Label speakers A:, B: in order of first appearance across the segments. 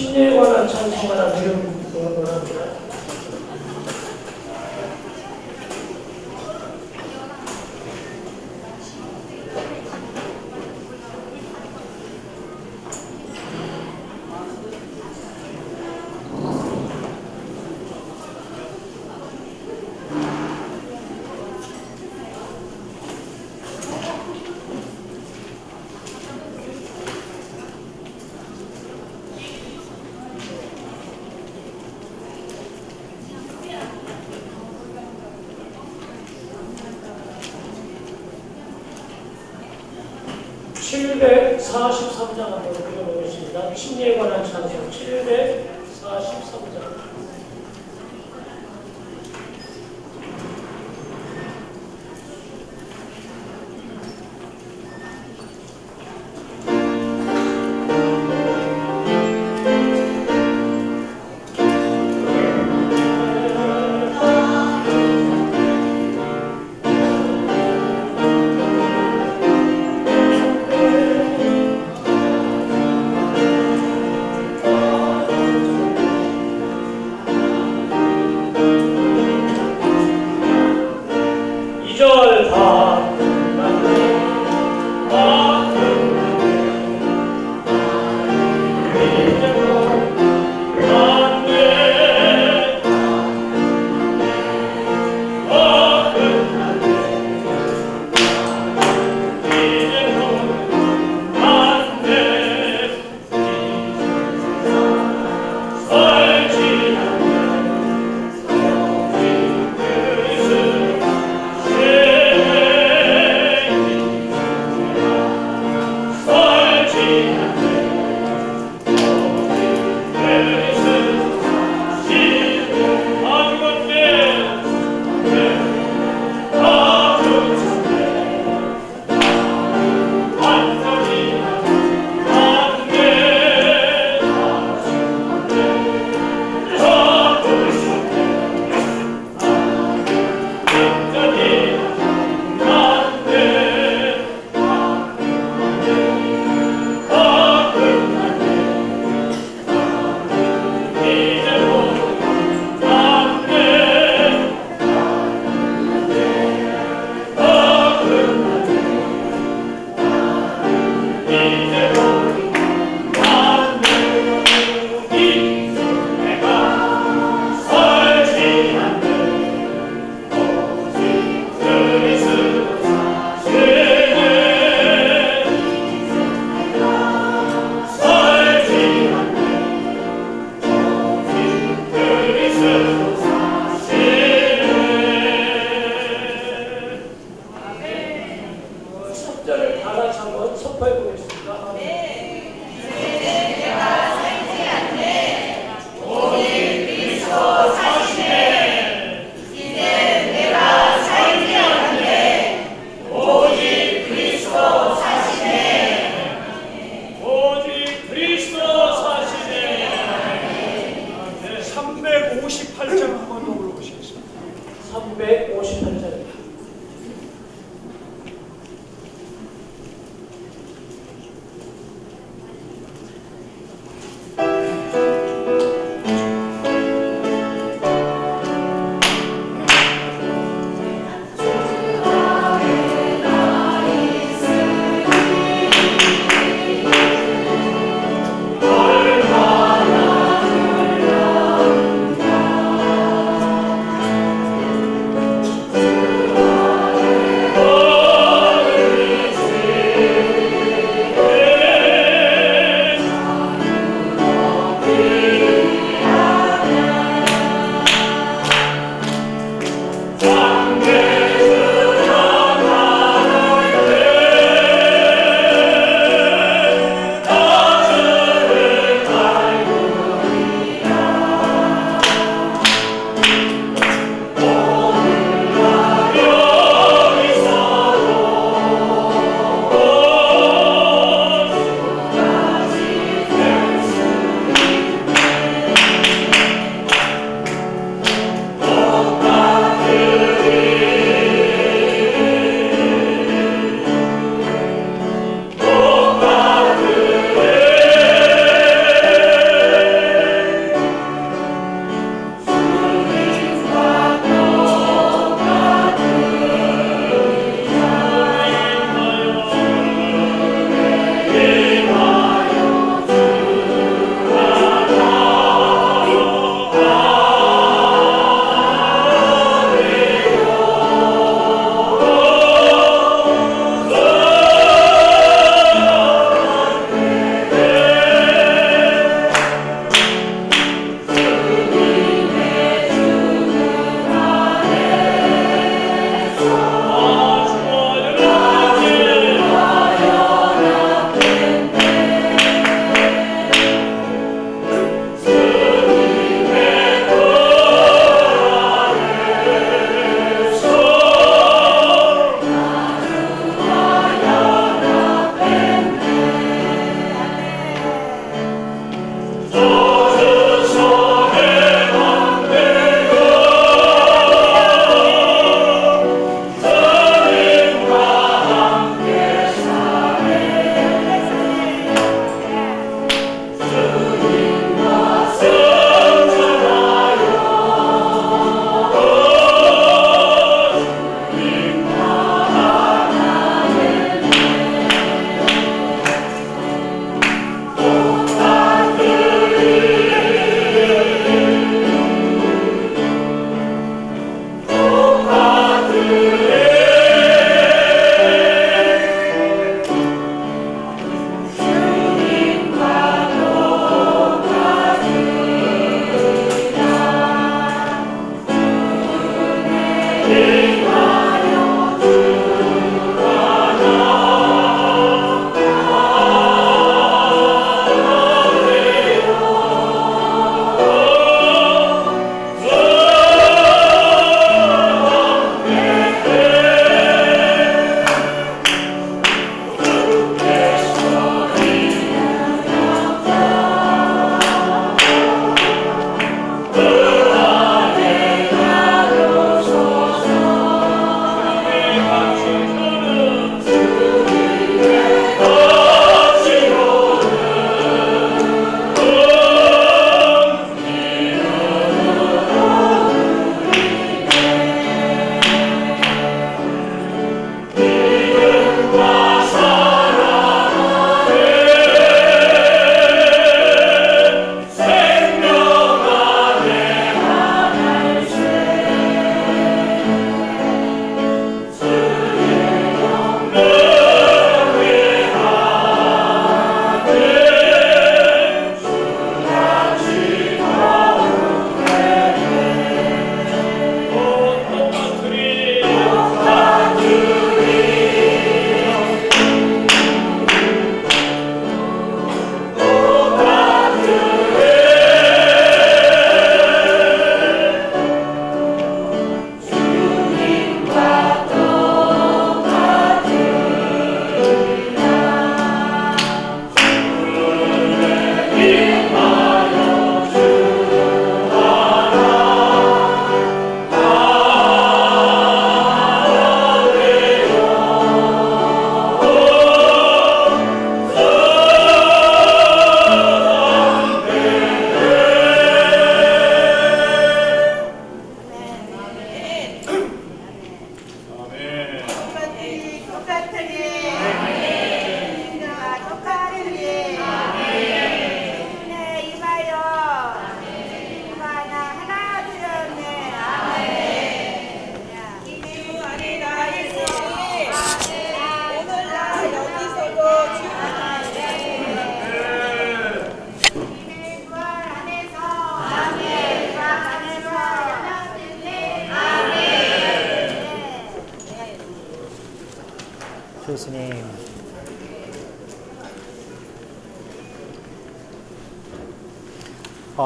A: 침례에 관한 찬송가나 부르는 거랍니다. (743장) 한번 읽어보겠습니다. 침례에 관한 찬송 743장.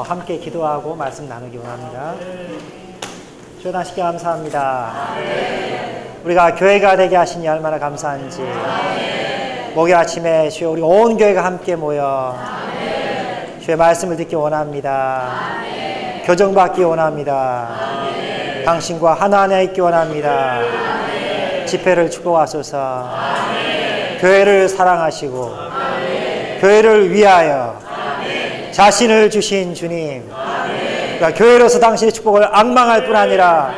B: 함께 기도하고 말씀 나누기 원합니다. 주여 다시 감사합니다. 우리가 교회가 되게 하시니 얼마나 감사한지. 목요일 아침에 주여 우리 온 교회가 함께 모여 주의 말씀을 듣기 원합니다. 교정받기 원합니다. 당신과 하나 있기 원합니다. 집회를 축복하소서. 교회를 사랑하시고 교회를 위하여 자신을 주신 주님, 그러니까 교회로서 당신의 축복을 앙망할 뿐 아니라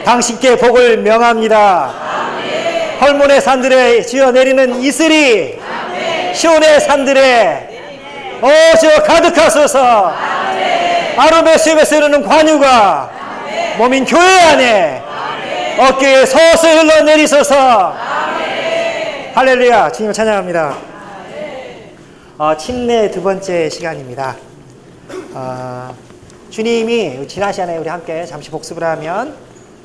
B: 당신께 복을 명합니다. 헐몬의 산들에 주여 내리는 이슬이 시온의 산들에 주여 가득하소서. 아름의 수염에서 흐르는 관유가 몸인 교회 안에 어깨에 서서히 흘러내리소서. 할렐루야. 주님을 찬양합니다. 침례 두 번째 시간입니다. 주님이 지난 시간에 우리 함께 잠시 복습을 하면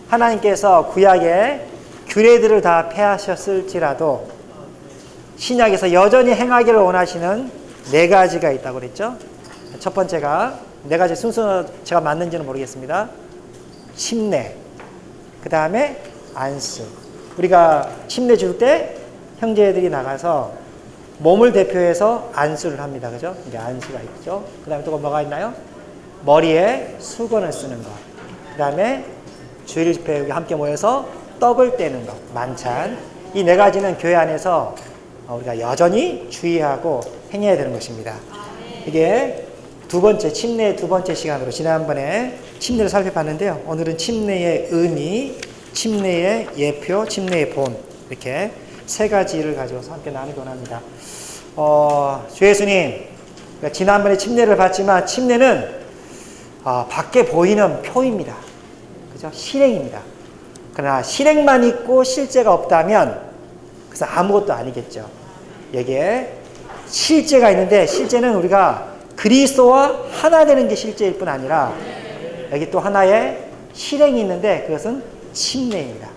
B: 하나님께서 구약의 규례들을 다 폐하셨을지라도 신약에서 여전히 행하기를 원하시는 네 가지가 있다고 그랬죠. 첫 번째가, 네 가지 순서 제가 맞는지는 모르겠습니다. 침례, 그 다음에 안수. 우리가 침례 줄 때 형제들이 나가서 몸을 대표해서 안수를 합니다. 그죠? 이제 안수가 있죠. 그 다음에 또 뭐가 있나요? 머리에 수건을 쓰는 것. 그 다음에 주일 집회에 함께 모여서 떡을 떼는 것. 만찬. 이 네 가지는 교회 안에서 우리가 여전히 주의하고 행해야 되는 것입니다. 이게 두 번째, 침례의 두 번째 시간으로 지난번에 침례를 살펴봤는데요. 오늘은 침례의 의미, 침례의 예표, 침례의 본, 이렇게 세 가지를 가지고서 함께 나누기 원합니다. 주 예수님, 지난번에 침례를 봤지만 침례는 밖에 보이는 표입니다. 그죠? 실행입니다. 그러나 실행만 있고 실제가 없다면 그래서 아무것도 아니겠죠. 여기에 실제가 있는데 실제는 우리가 그리스도와 하나 되는 게 실제일 뿐 아니라 여기 또 하나의 실행이 있는데 그것은 침례입니다.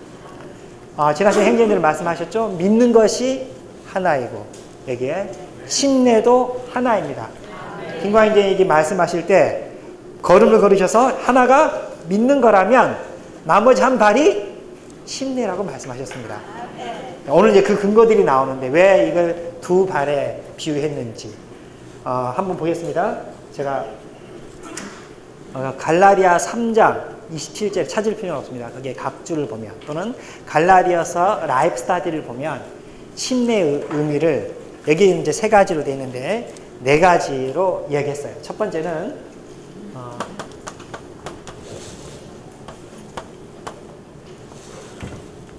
B: 지난 시간에 행전들을 말씀하셨죠. 믿는 것이 하나이고 여기에 침례도 하나입니다. 김광인제에게 말씀하실 때 걸음을 걸으셔서 하나가 믿는 거라면 나머지 한 발이 침례라고 말씀하셨습니다. 오늘 이제 그 근거들이 나오는데 왜 이걸 두 발에 비유했는지 한번 보겠습니다. 제가 갈라디아 3장 27절 찾을 필요는 없습니다. 거기에 각주를 보면 또는 갈라디아서 라이프 스타디를 보면 침례의 의미를 여기 이제 세 가지로 되어 있는데 네 가지로 이야기했어요. 첫 번째는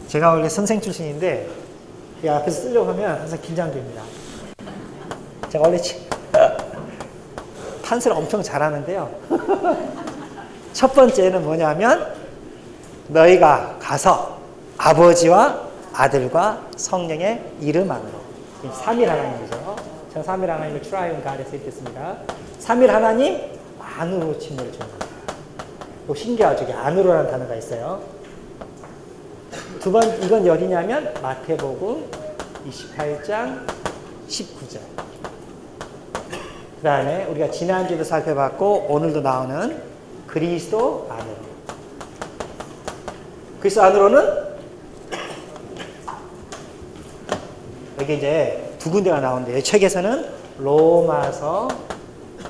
B: 제가 원래 선생 출신인데 이 앞에서 쓰려고 하면 항상 긴장됩니다. 제가 원래 판세를 엄청 잘하는데요. 첫 번째는 뭐냐면 너희가 가서 아버지와 아들과 성령의 이름 안으로, 삼일 하나님이죠. 저 삼일 하나님을 트라이온 가드에서 읽겠습니다. 삼일 하나님 안으로 침례를 줍니다. 또 신기하죠. 여기 안으로라는 단어가 있어요. 두 번, 이건 어디냐면 마태복음 28장 19절. 그 다음에 우리가 지난주에도 살펴봤고 오늘도 나오는 그리스도 안으로. 그리스도 안으로는 여기 이제 두 군데가 나오는데 이 책에서는 로마서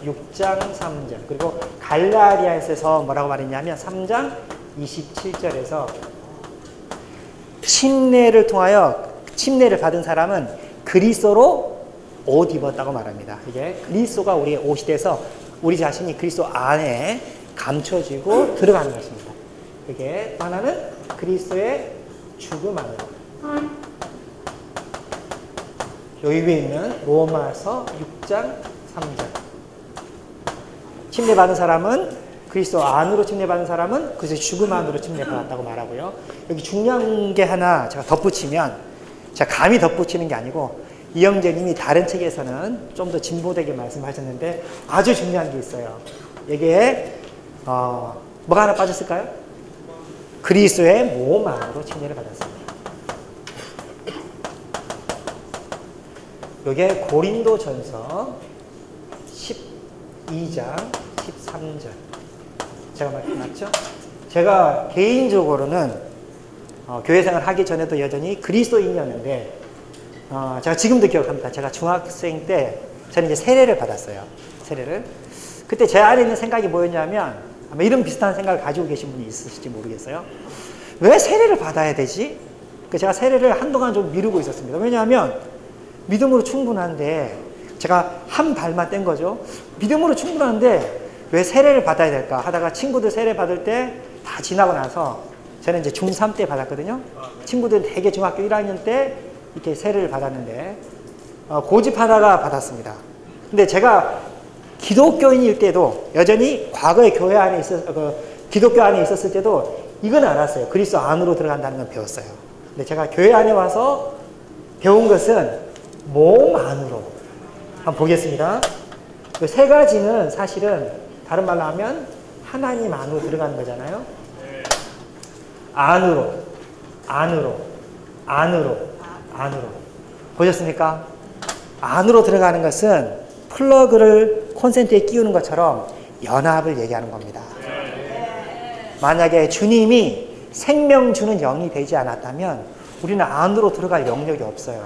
B: 6장 3절 그리고 갈라디아에서 뭐라고 말했냐면 3장 27절에서 침례를 통하여 침례를 받은 사람은 그리스도로 옷 입었다고 말합니다. 이게 그리스도가 우리의 옷이 돼서 우리 자신이 그리스도 안에 감춰지고 들어가는 것입니다. 이게 하나는 그리스도의 죽음 안으로. 여기 위에 있는 로마서 6장 3절. 침례받은 사람은 그리스도 안으로 침례받은 사람은 그리스도의 죽음 안으로 침례받았다고 말하고요. 여기 중요한 게 하나 제가 덧붙이면 제가 감히 덧붙이는 게 아니고 이영재님이 다른 책에서는 좀 더 진보되게 말씀하셨는데 아주 중요한 게 있어요. 여기에 뭐가 하나 빠졌을까요? 그리스도의 몸 안으로 침례를 받았습니다. 이게 고린도전서 12장 43절. 제가 맞죠? 제가 개인적으로는 교회 생활 하기 전에도 여전히 그리스도인이었는데 제가 지금도 기억합니다. 제가 중학생 때 저는 이제 세례를 받았어요. 세례를. 그때 제 안에 있는 생각이 뭐였냐면 아마 이런 비슷한 생각을 가지고 계신 분이 있으실지 모르겠어요. 왜 세례를 받아야 되지? 제가 세례를 한동안 좀 미루고 있었습니다. 왜냐하면 믿음으로 충분한데 제가 한 발만 뗀 거죠. 믿음으로 충분한데 왜 세례를 받아야 될까 하다가 친구들 세례 받을 때 다 지나고 나서 저는 이제 중3 때 받았거든요. 친구들 대개 중학교 1학년 때 이렇게 세례를 받았는데 고집하다가 받았습니다. 근데 제가 기독교인일 때도 여전히 과거에 교회 안에 기독교 안에 있었을 때도 이건 알았어요. 그리스도 안으로 들어간다는 건 배웠어요. 근데 제가 교회 안에 와서 배운 것은 몸 안으로. 한번 보겠습니다. 그 세 가지는 사실은 다른 말로 하면 하나님 안으로 들어가는 거잖아요. 안으로, 안으로, 안으로, 안으로. 보셨습니까? 안으로 들어가는 것은 플러그를 콘센트에 끼우는 것처럼 연합을 얘기하는 겁니다. 만약에 주님이 생명 주는 영이 되지 않았다면 우리는 안으로 들어갈 영역이 없어요.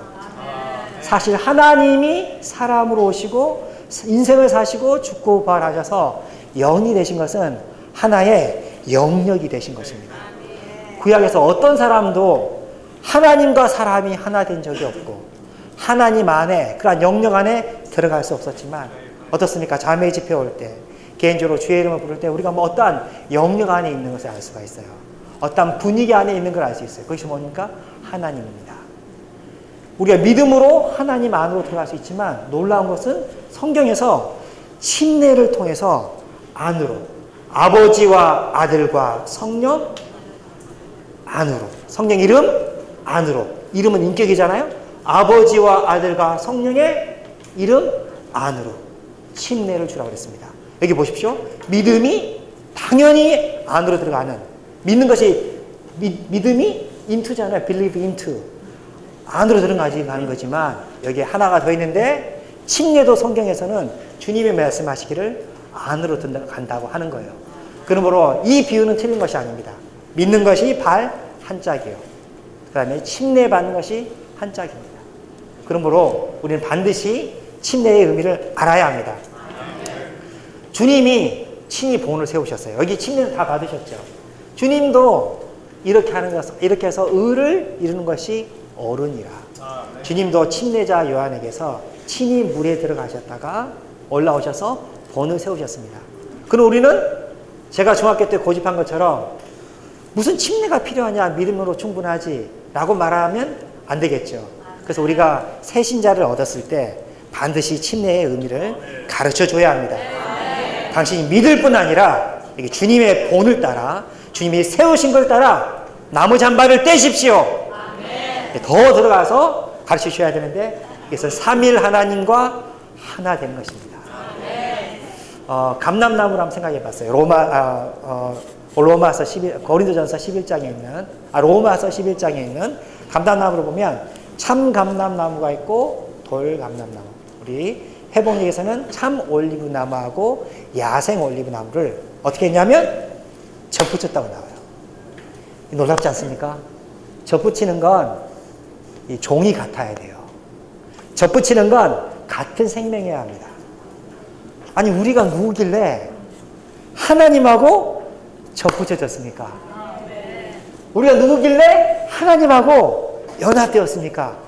B: 사실 하나님이 사람으로 오시고 인생을 사시고 죽고 부활하셔서 영이 되신 것은 하나의 영역이 되신 것입니다. 구약에서 어떤 사람도 하나님과 사람이 하나 된 적이 없고 하나님 안에 그러한 영역 안에 들어갈 수 없었지만 어떻습니까? 자매 집회 올 때 개인적으로 주의 이름을 부를 때 우리가 어떠한 영역 안에 있는 것을 알 수가 있어요. 어떠한 분위기 안에 있는 걸 알 수 있어요. 그것이 뭡니까? 하나님입니다. 우리가 믿음으로 하나님 안으로 들어갈 수 있지만 놀라운 것은 성경에서 침례를 통해서 안으로 아버지와 아들과 성령 안으로 성령 이름 안으로 이름은 인격이잖아요. 아버지와 아들과 성령의 이름 안으로 침례를 주라고 그랬습니다. 여기 보십시오. 믿음이 당연히 안으로 들어가는 믿는 것이 믿음이 into잖아요. believe into 안으로 들어가는 거지만 여기에 하나가 더 있는데 침례도 성경에서는 주님이 말씀하시기를 안으로 간다고 하는 거예요. 그러므로 이 비유는 틀린 것이 아닙니다. 믿는 것이 발 한 짝이요. 그 다음에 침례 받는 것이 한 짝입니다. 그러므로 우리는 반드시 침례의 의미를 알아야 합니다. 주님이 친히 본을 세우셨어요. 여기 침례는 다 받으셨죠. 주님도 이렇게 하는 것, 이렇게 해서 의를 이루는 것이 어른이라. 주님도 침례자 요한에게서 친히 물에 들어가셨다가 올라오셔서 본을 세우셨습니다. 그럼 우리는 제가 중학교 때 고집한 것처럼 무슨 침례가 필요하냐 믿음으로 충분하지 라고 말하면 안 되겠죠. 그래서 우리가 새 신자를 얻었을 때 반드시 침례의 의미를 가르쳐 줘야 합니다. 당신이 믿을 뿐 아니라 주님의 본을 따라 주님이 세우신 걸 따라 나무 잠바를 떼십시오. 더 들어가서 가르쳐 주셔야 되는데 이것은 삼일 하나님과 하나 되는 것입니다. 감람나무를 한번 생각해 봤어요. 로마서 11, 고린도전서 11장에 있는 로마서 11장에 있는 감람나무를 보면 참 감람나무가 있고 돌 감람나무. 우리 회복력에서는 참 올리브나무하고 야생 올리브나무를 어떻게 했냐면 접붙였다고 나와요. 놀랍지 않습니까? 접붙이는 건 이 종이 같아야 돼요. 접붙이는 건 같은 생명이어야 합니다. 아니 우리가 누구길래 하나님하고 접붙여졌습니까? 우리가 누구길래 하나님하고 연합되었습니까?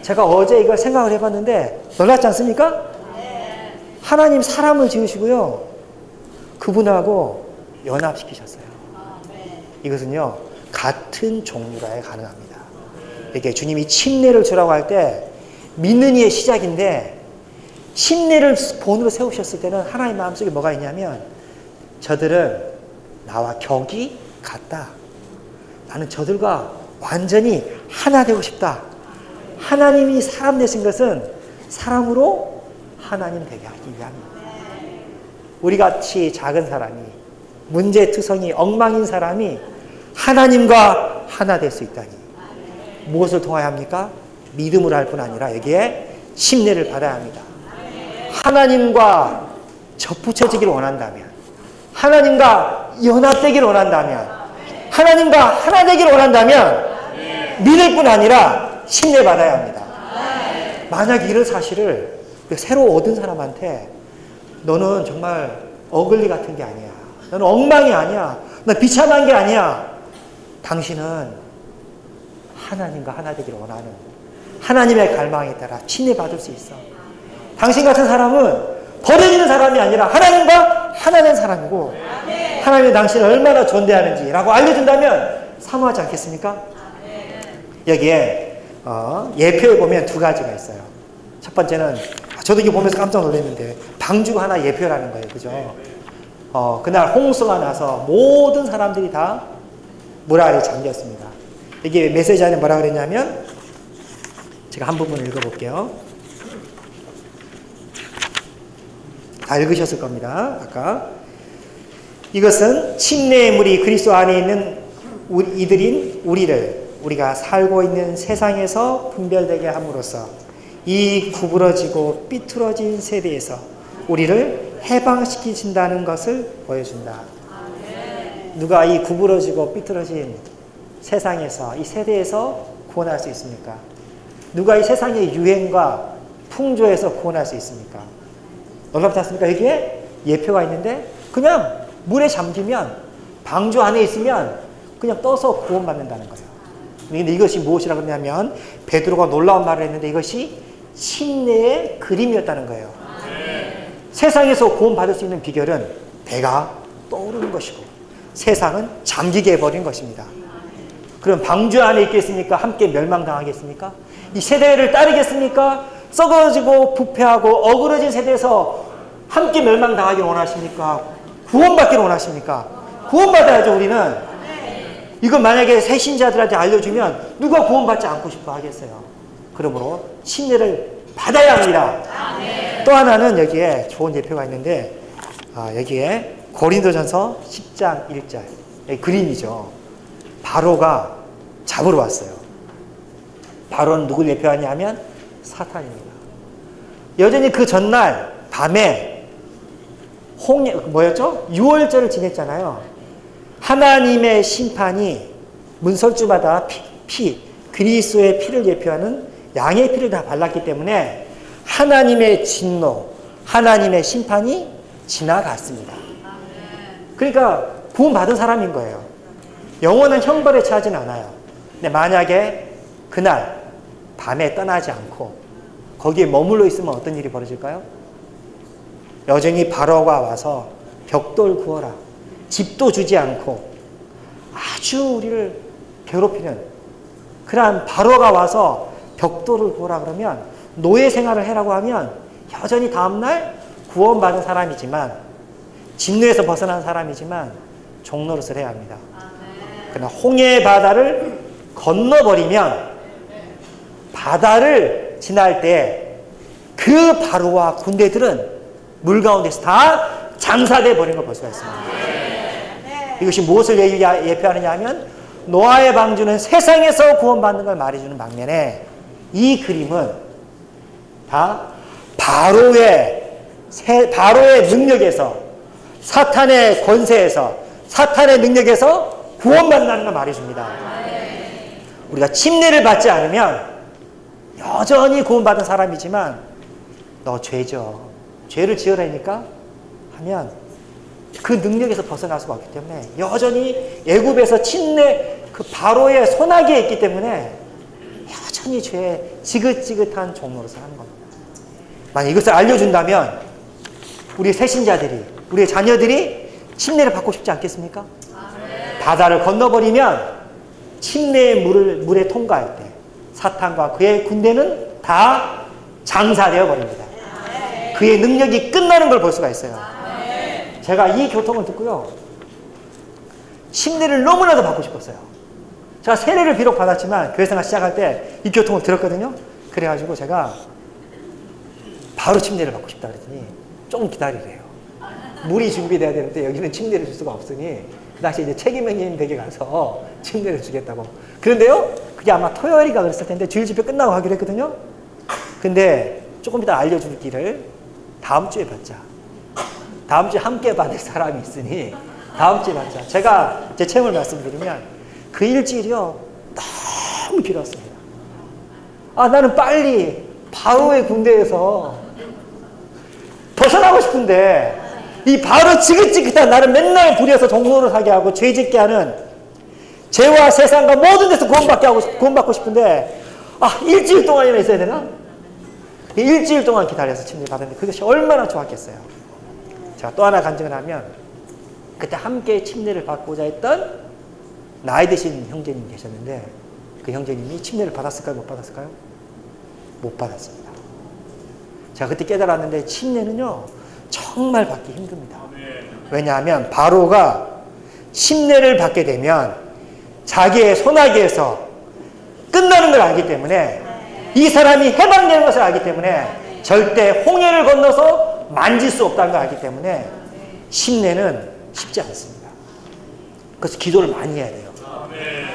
B: 제가 어제 이걸 생각을 해봤는데 놀랍지 않습니까? 하나님 사람을 지으시고요. 그분하고 연합시키셨어요. 이것은요. 같은 종류라야 가능합니다. 이렇게 주님이 침례를 주라고 할 때 믿는 이의 시작인데 침례를 본으로 세우셨을 때는 하나님 마음속에 뭐가 있냐면 저들은 나와 격이 같다. 나는 저들과 완전히 하나 되고 싶다. 하나님이 사람 되신 것은 사람으로 하나님 되게 하기 위함입니다. 우리같이 작은 사람이 문제투성이 엉망인 사람이 하나님과 하나 될 수 있다니 무엇을 통하여 합니까? 믿음으로 할 뿐 아니라 여기에 침례를 받아야 합니다. 하나님과 접붙여지기를 원한다면 하나님과 연합되기를 원한다면, 하나님과 하나 되기를 원한다면 믿을 뿐 아니라 신뢰받아야 합니다. 만약에 이런 사실을 새로 얻은 사람한테 너는 정말 어글리 같은 게 아니야, 너는 엉망이 아니야, 너 비참한 게 아니야, 당신은 하나님과 하나 되기를 원하는 하나님의 갈망에 따라 친애받을 수 있어. 당신 같은 사람은 버려지는 사람이 아니라 하나님과 하나 된 사람이고, 하나님이 당신을 얼마나 존대하는지 라고 알려준다면 사모하지 않겠습니까? 여기에 예표에 보면 두 가지가 있어요. 첫 번째는, 저도 이거 보면서 깜짝 놀랐는데, 방주가 하나 예표라는 거예요. 그죠? 그날 홍수가 나서 모든 사람들이 다 물 아래 잠겼습니다. 이게 메시지 안에 뭐라 그랬냐면, 제가 한 부분 읽어볼게요. 다 읽으셨을 겁니다. 아까. 이것은 침례의 물이 그리스도 안에 있는 이들인 우리를, 우리가 살고 있는 세상에서 분별되게 함으로써 이 구부러지고 삐뚤어진 세대에서 우리를 해방시키신다는 것을 보여준다. 누가 이 구부러지고 삐뚤어진 세상에서, 이 세대에서 구원할 수 있습니까? 누가 이 세상의 유행과 풍조에서 구원할 수 있습니까? 놀랍지 않습니까? 여기에 예표가 있는데, 그냥 물에 잠기면, 방주 안에 있으면 그냥 떠서 구원받는다는 거예요. 그런데 이것이 무엇이라고 하냐면, 베드로가 놀라운 말을 했는데, 이것이 침례의 그림이었다는 거예요. 세상에서 구원받을 수 있는 비결은 배가 떠오르는 것이고, 세상은 잠기게 해버린 것입니다. 그럼 방주 안에 있겠습니까? 함께 멸망당하겠습니까? 이 세대를 따르겠습니까? 썩어지고 부패하고 어그러진 세대에서 함께 멸망당하기를 원하십니까? 구원받기를 원하십니까? 구원받아야죠. 우리는. 이거 만약에 새 신자들한테 알려주면 누가 구원받지 않고 싶어 하겠어요. 그러므로 침례를 받아야 합니다. 또 하나는 여기에 좋은 예표가 있는데, 여기에 고린도전서 10장 1절, 여기 그림이죠. 바로가 잡으러 왔어요. 바로는 누굴 예표하냐면 사탄입니다. 여전히 그 전날 밤에 유월절을 지냈잖아요. 하나님의 심판이 문설주마다 그리스도의 피를 예표하는 양의 피를 다 발랐기 때문에 하나님의 진노, 하나님의 심판이 지나갔습니다. 그러니까 구원받은 사람인 거예요. 영원한 형벌에 처하진 않아요. 근데 만약에 그날 밤에 떠나지 않고 거기에 머물러 있으면 어떤 일이 벌어질까요? 여전히 바로가 와서 벽돌 구워라, 집도 주지 않고 아주 우리를 괴롭히는 그러한 바로가 와서 벽돌을 구워라 그러면, 노예 생활을 해라고 하면 여전히 다음날 구원받은 사람이지만, 진노에서 벗어난 사람이지만 종노릇을 해야 합니다. 그러나 홍해 바다를 건너버리면, 바다를 지날 때 그 바로와 군대들은 물 가운데서 다 장사돼 버린 걸 볼 수가 있습니다. 이것이 무엇을 예표하느냐 하면, 노아의 방주는 세상에서 구원받는 걸 말해주는 반면에, 이 그림은 다 바로의 능력에서, 사탄의 권세에서, 사탄의 능력에서 구원받는다는 걸 말해줍니다. 우리가 침례를 받지 않으면 여전히 구원받은 사람이지만, 너 죄죠, 죄를 지으라니까 하면 그 능력에서 벗어날 수가 없기 때문에 여전히 애굽에서 그 바로의 손아귀에 있기 때문에 여전히 죄에 지긋지긋한 종로로서 하는 겁니다. 만약 이것을 알려준다면 우리 새신자들이, 우리의 자녀들이 침례를 받고 싶지 않겠습니까? 바다를 건너버리면 침례의 물에 통과할 때 사탄과 그의 군대는 다 장사되어 버립니다. 그의 능력이 끝나는 걸 볼 수가 있어요. 제가 이 교통을 듣고요, 침례를 너무나도 받고 싶었어요. 제가 세례를 비록 받았지만 교회 생활 시작할 때 이 교통을 들었거든요. 그래가지고 제가 바로 침례를 받고 싶다 그랬더니 좀 기다리래요. 물이 준비돼야 되는데 여기는 침례를 줄 수가 없으니 그 당시 이제 책임형님 댁에 가서 침례를 주겠다고. 그런데요, 그게 아마 토요일인가 그랬을 텐데 주일 집회 끝나고 하기로 했거든요. 근데 조금 이따 알려줄 길을 다음 주에 받자. 다음 주에 함께 받을 사람이 있으니 다음 주에 받자. 제가 제 체험을 말씀드리면 그 일주일이요 너무 길었습니다. 나는 빨리 바로의 군대에서 벗어나고 싶은데 이 바로 지긋지긋한 나를 맨날 부려서 종로를 하게 하고 죄짓게 하는 죄와 세상과 모든 데서 구원받고 싶은데 일주일 동안이나 있어야 되나? 일주일 동안 기다려서 침례 받았는데 그것이 얼마나 좋았겠어요. 제가 또 하나 간증을 하면 그때 함께 침례를 받고자 했던 나이 드신 형제님 계셨는데 그 형제님이 침례를 받았을까요? 못 받았을까요? 못 받았습니다. 제가 그때 깨달았는데 침례는요 정말 받기 힘듭니다. 왜냐하면 바로가 침례를 받게 되면 자기의 소나기에서 끝나는 걸 알기 때문에 이 사람이 해방되는 것을 알기 때문에 절대 홍해를 건너서 만질 수 없다는 걸 알기 때문에 침례는 쉽지 않습니다. 그래서 기도를 많이 해야 돼요.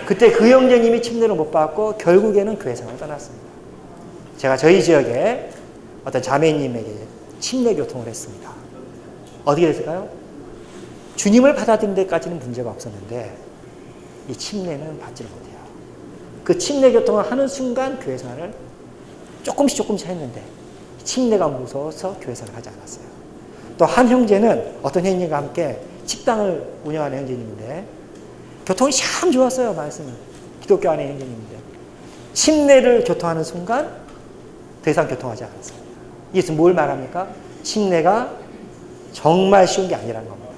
B: 그때 그 형제님이 침례를 못 받고 결국에는 교회생활을 떠났습니다. 제가 저희 지역에 어떤 자매님에게 침례 교통을 했습니다. 어떻게 됐을까요? 주님을 받아들인 데까지는 문제가 없었는데 이 침례는 받지를 못해요. 그 침례 교통을 하는 순간 교회 생활을 조금씩 했는데 침례가 무서워서 교회 생활을 하지 않았어요. 또 한 형제는 어떤 형님과 함께 식당을 운영하는 형제님인데 교통이 참 좋았어요. 말씀은 기독교 안의 형제님인데 침례를 교통하는 순간 더 이상 교통하지 않았어요. 이것은 뭘 말합니까? 침례가 정말 쉬운 게 아니라는 겁니다.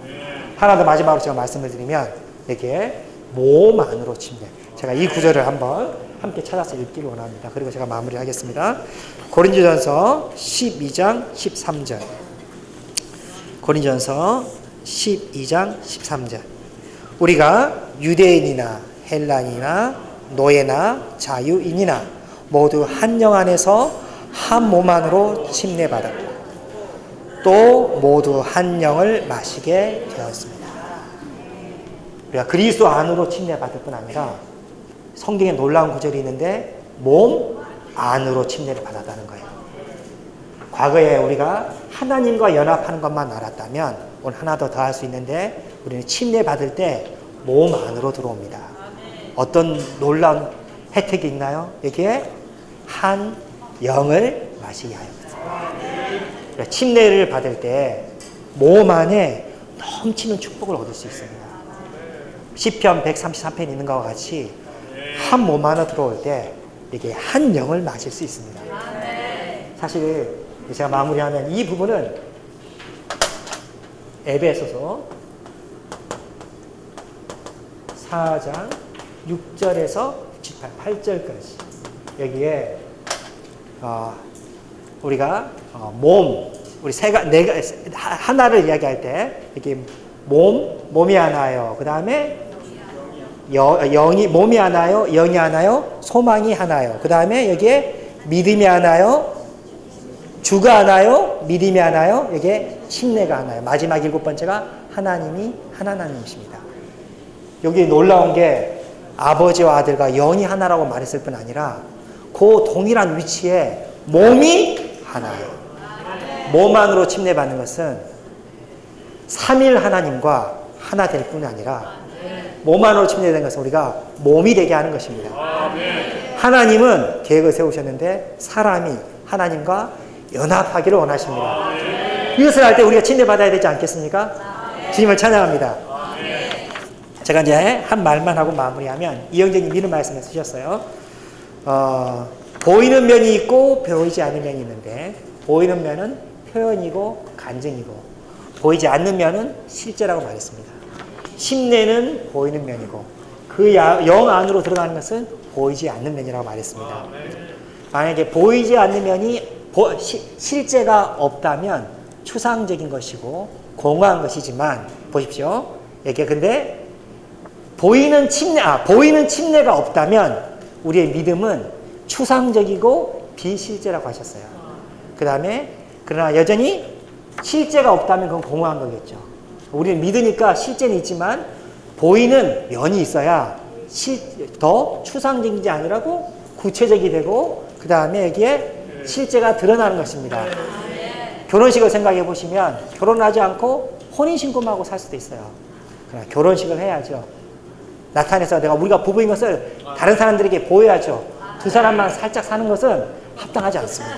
B: 하나 더 마지막으로 제가 말씀을 드리면 이게 몸 안으로 침례. 제가 이 구절을 한번 함께 찾아서 읽기를 원합니다. 그리고 제가 마무리하겠습니다. 고린도전서 12장 13절. 고린도전서 12장 13절. 우리가 유대인이나 헬라인이나 노예나 자유인이나 모두 한 영 안에서 한 몸 안으로 침례받았고 또 모두 한 영을 마시게 되었습니다. 우리가 그리스도 안으로 침례받을 뿐 아니라 성경에 놀라운 구절이 있는데 몸 안으로 침례를 받았다는 거예요. 과거에 우리가 하나님과 연합하는 것만 알았다면 오늘 하나 더 할 수 있는데 우리는 침례받을 때 몸 안으로 들어옵니다. 어떤 놀라운 혜택이 있나요? 여기에 한 영을 마시게 하였습니다. 침례를 받을 때 몸 안에 넘치는 축복을 얻을 수 있습니다. 시편 133편에 있는 것과 같이 한 몸 안으로 들어올 때 이게 한 영을 마실 수 있습니다. 사실 제가 마무리하면 이 부분은 에베소서 4장 6절에서 8절까지 여기에 우리가 우리 하나를 이야기할 때 이렇게 몸이 하나요. 그 다음에 몸이 하나요, 영이 하나요, 소망이 하나요. 그 다음에 여기에 믿음이 하나요, 주가 하나요, 믿음이 하나요, 여기에 침례가 하나요. 마지막 7번째가 하나님이 하나님이십니다. 여기 놀라운 게 아버지와 아들과 영이 하나라고 말했을 뿐 아니라 그 동일한 위치에 몸이 하나예요. 몸 안으로 침례받는 것은 삼일 하나님과 하나 될 뿐이 아니라 몸 안으로 침례된 것은 우리가 몸이 되게 하는 것입니다. 하나님은 계획을 세우셨는데 사람이 하나님과 연합하기를 원하십니다. 이것을 할 때 우리가 침례받아야 되지 않겠습니까? 주님을 찬양합니다. 제가 이제 한 말만 하고 마무리하면 이영재님 이런 말씀을 쓰셨어요. 보이는 면이 있고 보이지 않는 면이 있는데 보이는 면은 표현이고 간증이고 보이지 않는 면은 실제라고 말했습니다. 침례는 보이는 면이고 그 영 안으로 들어가는 것은 보이지 않는 면이라고 말했습니다. 만약에 보이지 않는 면이 실제가 없다면 추상적인 것이고 공허한 것이지만 보십시오. 이게 근데 보이는 침례가 없다면 우리의 믿음은 추상적이고 비실제라고 하셨어요. 그 다음에 그러나 여전히 실제가 없다면 그건 공허한 거겠죠. 우리는 믿으니까 실제는 있지만 보이는 면이 있어야 더 추상적인지 아니라고 구체적이 되고 그 다음에 여기에 실제가 드러나는 것입니다. 결혼식을 생각해 보시면 결혼하지 않고 혼인신고만 하고 살 수도 있어요. 그러나 결혼식을 해야죠. 나타내서 우리가 부부인 것을 다른 사람들에게 보여야죠. 두 사람만 살짝 사는 것은 합당하지 않습니다.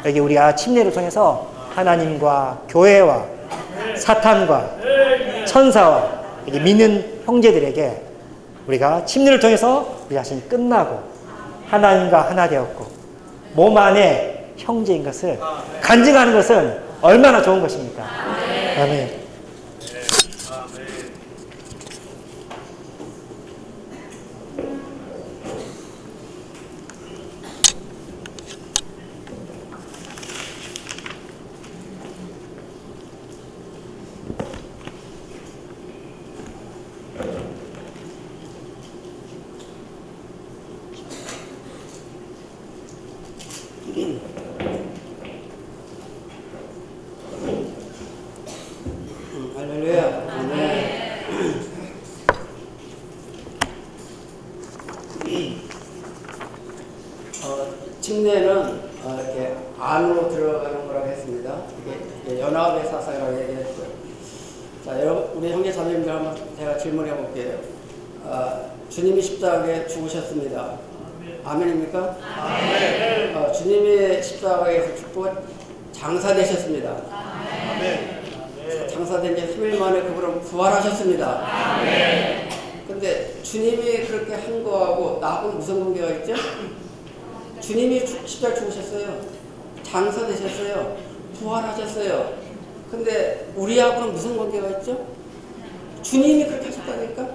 B: 여기 우리가 침례를 통해서 하나님과 교회와 사탄과 천사와 여기 믿는 형제들에게 우리가 침례를 통해서 우리 자신이 끝나고 하나님과 하나 되었고 몸 안에 형제인 것을 간증하는 것은 얼마나 좋은 것입니까? 아멘.
C: 할렐루야. 아멘. 침례는 이렇게 안으로 들어가는 거라고 했습니다. 이게 연합의 사상이라고 얘기했죠. 자, 여러분, 우리 형제 자매님들 한번 제가 질문해 볼게요. 주님이 십자가에 죽으셨습니다. 아멘입니까? 아멘. 주님이 십자가에서 죽고 장사되셨습니다. 아멘. 장사된 지 3일 만에 그분은 부활하셨습니다. 아멘. 근데 주님이 그렇게 한 거하고 나하고 무슨 관계가 있죠? 주님이 십자가에 죽으셨어요. 장사되셨어요. 부활하셨어요. 근데 우리하고는 무슨 관계가 있죠? 주님이 그렇게 하셨다니까?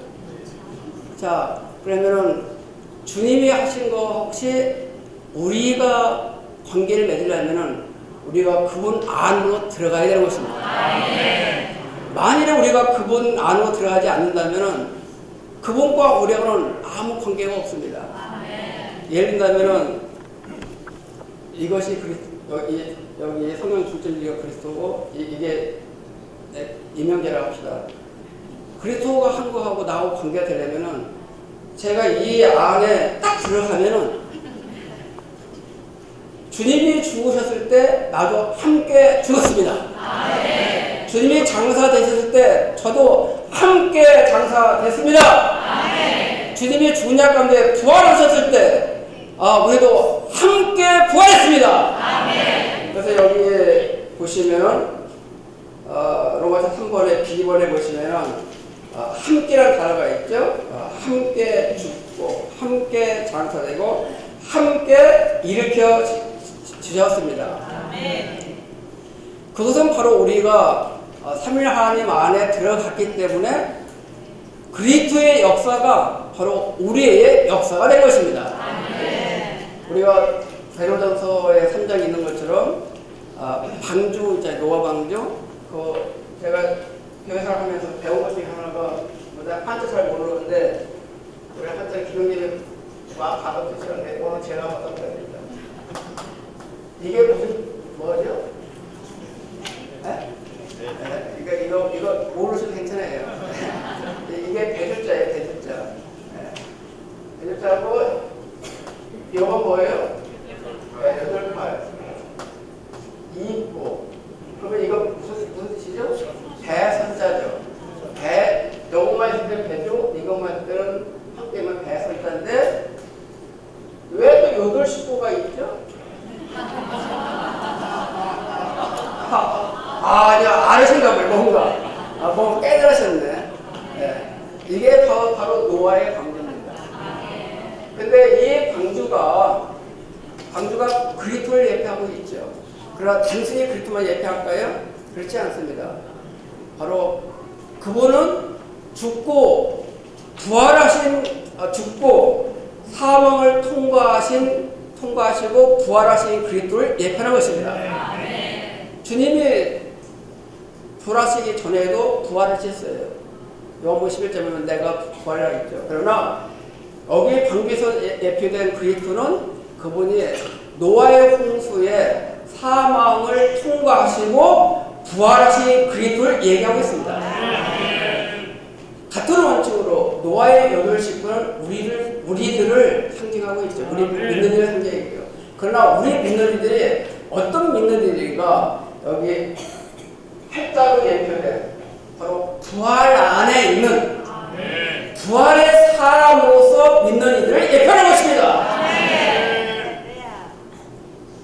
C: 자, 그러면은 주님이 하신 거 혹시 우리가 관계를 맺으려면은 우리가 그분 안으로 들어가야 되는 것입니다. 만일에 우리가 그분 안으로 들어가지 않는다면은 그분과 우리하고는 아무 관계가 없습니다. 예를 들자면은 이것이 여기 성경 중심리가 그리스도고 이게 이명제라고 합시다. 그리스도가 한 거하고 나하고 관계가 되려면은 제가 이 안에 딱 들어가면은 주님이 죽으셨을 때 나도 함께 죽었습니다. 아멘. 주님이 장사되셨을 때 저도 함께 장사됐습니다. 아멘. 주님이 죽은 자 가운데 부활하셨을 때 우리도 함께 부활했습니다. 아멘. 그래서 여기 보시면은 로마서 3번에 B번에 보시면은 함께라는 단어가 있죠. 함께 죽고 함께 장사되고 함께 일으켜 주셨습니다. 그것은 바로 우리가 삼위일 하나님 안에 들어갔기 때문에 그리스도의 역사가 바로 우리의 역사가 된 것입니다. 우리가 베드로전서에 3장에 있는 것처럼 방주, 이제 노아 방주, 제가 교회 생활하면서 배운 것 중에 하나가 한자 잘 모르는데 우리 한자 기록님이 막 가르치시는데 오늘 제가 봤던 겁니다. 이게 뭐죠? 네? 이거 모르셔도 괜찮아요. 이게 배줄자예요, 배줄자. 배줄자고 이거 뭐예요? 8팔. 2고. 그러면 이거 무슨 뜻이죠? 배선자죠. 요것만 있을 때는 배죠, 이것만 있을 때는 함께만 배선자인데 왜 또 8식구가 있죠? 아니요, 아르신가 봐요, 뭔가. 뭔가 깨달으셨네. 네. 이게 바로 노아의 방주입니다. 근데 이 방주가 그리스도를 예표하고 있죠. 그러나 단순히 그리스도만 예표할까요? 그렇지 않습니다. 바로 그분은 죽고 사망을 통과하시고 부활하신 그리스도를 예표하는 것입니다. 주님이 부활하시기 전에도 부활하셨어요. 요한복음 11절에 보면 내가 부활이라 했죠. 그러나 여기 방주에서 예표된 그리스도는 그분이 노아의 홍수에 사망을 통과하시고 부활하신 그리스도를 얘기하고 있습니다. 같은 원칙으로 노아의 8식구는 우리들을 상징하고 있죠. 우리 믿는 이들을 상징하고요. 그러나 우리 믿는 이들이 어떤 믿는 이들인가? 여기 팔자로 예표된 바로 부활 안에 있는 부활의 사람으로서 믿는 이들을 예표하는 것입니다.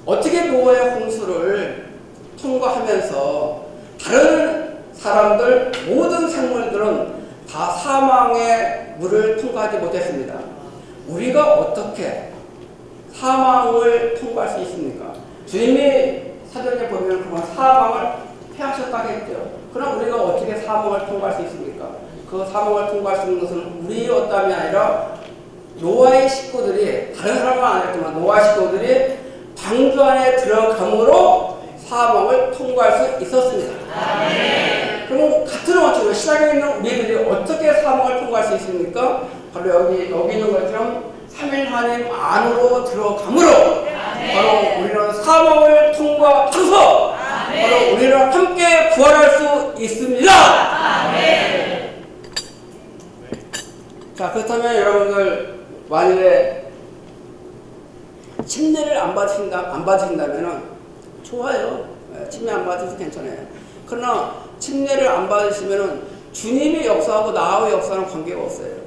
C: 어떻게 노아의 홍수를 통과하면서 다른 사람들 모든 생물들은 다 사망의 물을 통과하지 못했습니다. 우리가 어떻게 사망을 통과할 수 있습니까? 주님이 사전에 보면 그만 사망을 피하셨다고 했죠. 그럼 우리가 어떻게 사망을 통과할 수 있습니까? 그 사망을 통과할 수 있는 것은 우리 어땀이 아니라 노아의 식구들이, 다른 사람은 안 했지만 노아의 식구들이 방주 안에 들어감으로 사망을 통과할 수 있었습니다. 그럼 같은 원칙으로 신약에 있는 우리들이 어떻게 사망을 통과할 수 있습니까? 바로 여기 있는 것처럼 삼위 하나님 안으로 들어감으로 바로 우리는 사망을 통과해서 바로 우리는 함께 부활할 수 있습니다. 자, 그렇다면 여러분들 만일에 침례를 안 받으신다면 좋아요. 침례 안 받으셔도 괜찮아요. 그러나 침례를 안 받으시면 주님의 역사하고 나의 역사는 관계가 없어요.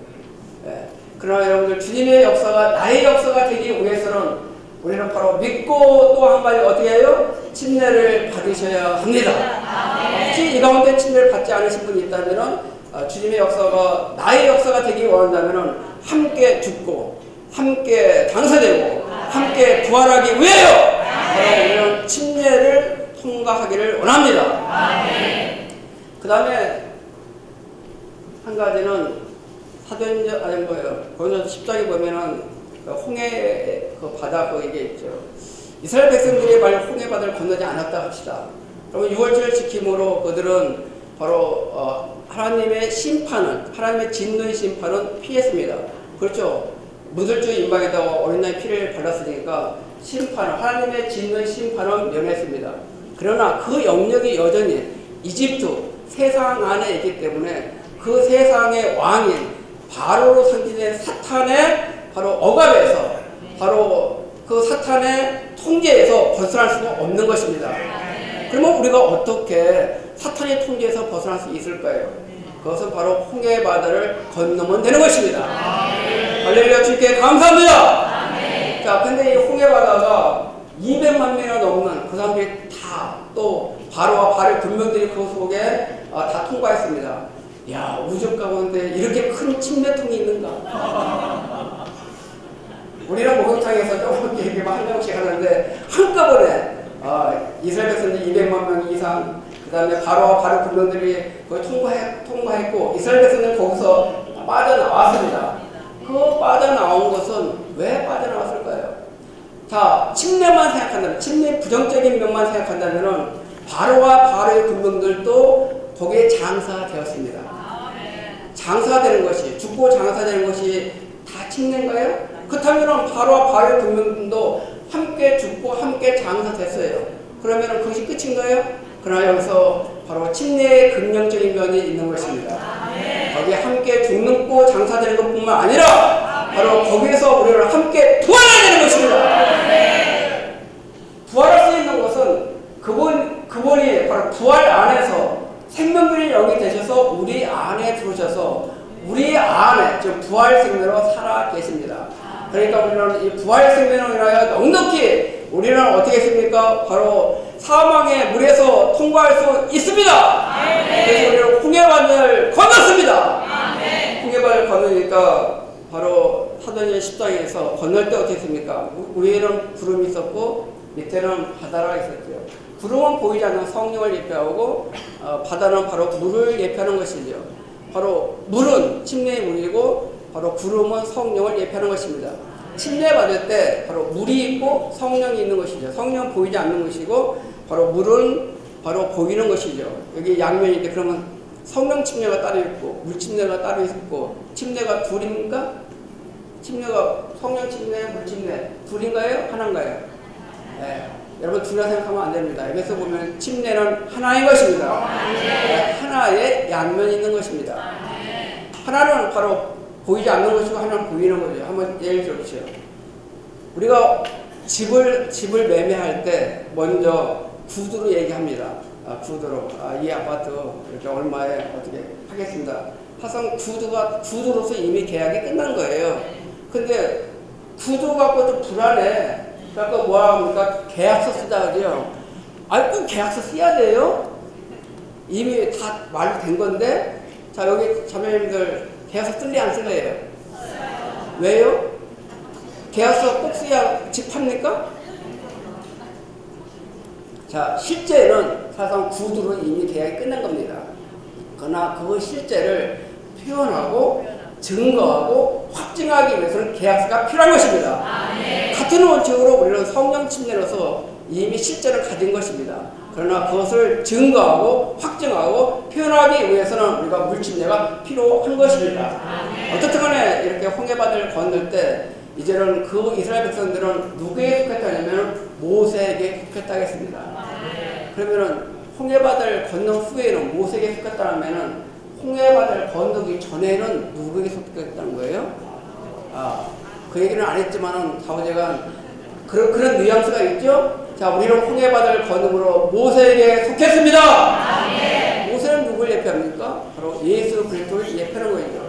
C: 그러나 여러분들 주님의 역사가 나의 역사가 되기 위해서는 우리는 바로 믿고 또 한 가지 어떻게 해요? 침례를 받으셔야 합니다. 혹시 이 가운데 침례를 받지 않으신 분이 있다면 주님의 역사가 나의 역사가 되기 원한다면 함께 죽고 함께 장사되고 함께 부활하기 위하여 바로 우리는 침례를 통과하기를 원합니다. 그 다음에 한 가지는 사도행전 아니 뭐예요? 고린도서 10장에 보면은 홍해 그 바다 거기에 있죠. 이스라엘 백성들이 만약 홍해 바다를 건너지 않았다 합시다. 그러면 유월절을 지킴으로 그들은 바로 하나님의 심판은, 하나님의 진노의 심판은 피했습니다. 그렇죠? 무들주 임방에다가 어린 나이 피를 발랐으니까 심판은, 하나님의 진노의 심판은 면했습니다. 그러나 그 영역이 여전히 이집트 세상 안에 있기 때문에 그 세상의 왕인 바로로 상징된 사탄의 바로 억압에서, 바로 그 사탄의 통제에서 벗어날 수가 없는 것입니다. 그러면 우리가 어떻게 사탄의 통제에서 벗어날 수 있을까요? 그것은 바로 홍해 바다를 건너면 되는 것입니다. 할렐루야, 주께 감사합니다. 자, 근데 이 홍해 바다가 200만 명이나 넘는 그 사람들이 다 또 바로와 바로의 군병들이 그 속에 다 통과했습니다. 야, 우주 가운데 이렇게 큰 침례통이 있는가? 우리는 목욕탕에서 조금 얘기만 한 명씩 하는데 한꺼번에 이스라엘 백성들이 200만 명 이상, 그 다음에 바로와 바로 군병들이 거기 통과했고 이스라엘 백성들이 거기서 빠져나왔습니다. 그 빠져나온 것은 왜 빠져나왔을까요? 자, 침례만 생각한다면, 침례 부정적인 면만 생각한다면 바로와 바로의 군병들도 거기에 장사되었습니다. 장사되는 것이, 죽고 장사되는 것이 다 침례인가요? 그렇다면 바로와 바로의 군병들도 함께 죽고 함께 장사됐어요. 그러면 그것이 끝인가요? 그러나 여기서 바로 침례의 긍정적인 면이 있는 것입니다. 거기에 함께 죽고 장사되는 것뿐만 아니라 바로 거기에서 우리를 함께 부활해야 되는 것입니다. 부활할 수 있는 것은 그분이 바로 부활 안에서 생명들이 여기 되셔서 우리 안에 들어오셔서 우리 안에 지금 부활 생명으로 살아 계십니다. 그러니까 우리는 이 부활 생명으로 인하여 넉넉히 우리는 어떻게 했습니까? 바로 사망의 물에서 통과할 수 있습니다. 그래서 우리는 홍해바다를 건넜습니다. 홍해바다를 건너니까 바로 사도행전 10장에서 건널 때 어떻게 했습니까? 위에는 구름이 있었고 밑에는 바다가 있었죠. 구름은 보이지 않는 성령을 예표하고 바다는 바로 물을 예표하는 것이죠. 바로 물은 침례의 물이고 바로 구름은 성령을 예표하는 것입니다. 침례 받을 때 바로 물이 있고 성령이 있는 것이죠. 성령은 보이지 않는 것이고 바로 물은 바로 보이는 것이죠. 여기 양면인데 그러면 성령 침례가 따로 있고 물 침례가 따로 있고 침례가 둘입니까? 침례가 성령 침례, 물 침례 둘인가요? 하나인가요? 네. 여러분 둘이라 생각하면 안 됩니다. 여기서 보면 침례는 하나인 것입니다. 네. 하나의 양면이 있는 것입니다. 하나는 바로 보이지 않는 것이고 하나는 보이는 거죠. 한번 예를 들어보세요. 우리가 집을 매매할 때 먼저 구두로 얘기합니다. 구두로 이 아파트 이렇게 얼마에 어떻게 하겠습니다. 사실 구두로서 이미 계약이 끝난 거예요. 근데 구두 갖고도 불안해. 그러니까 뭐 합니까? 계약서 쓰자 그래요. 아니 꼭 계약서 써야 돼요? 이미 다 완료된 건데. 자 여기 자매님들 계약서 쓸래 안 쓸래요? 왜요? 계약서 꼭 써야 집 팝니까? 자, 실제는 사실상 구두로 이미 계약이 끝난 겁니다. 그러나 그 실제를 표현하고 증거하고 확증하기 위해서는 계약서가 필요한 것입니다. 같은 원칙으로 우리는 성령 침례로서 이미 실제를 가진 것입니다. 그러나 그것을 증거하고 확증하고 표현하기 위해서는 우리가 물침례가 필요한 것입니다. 어떻든 간에 이렇게 홍해바다를 건널 때 이제는 그 이스라엘 백성들은 누구에게 속했다냐면 모세에게 속했다겠습니다. 그러면은 홍해바다를 건넌 후에는 모세에게 속했다면은 홍해바다를 건너기 전에는 누구에게 속했다는 거예요? 그 얘기는 안 했지만은 사후제가 그런 뉘앙스가 있죠? 자, 우리는 홍해바다를 건너므로 모세에게 속했습니다. 모세는 누굴 예표합니까? 바로 예수 그리스도를 예표하는 거예요.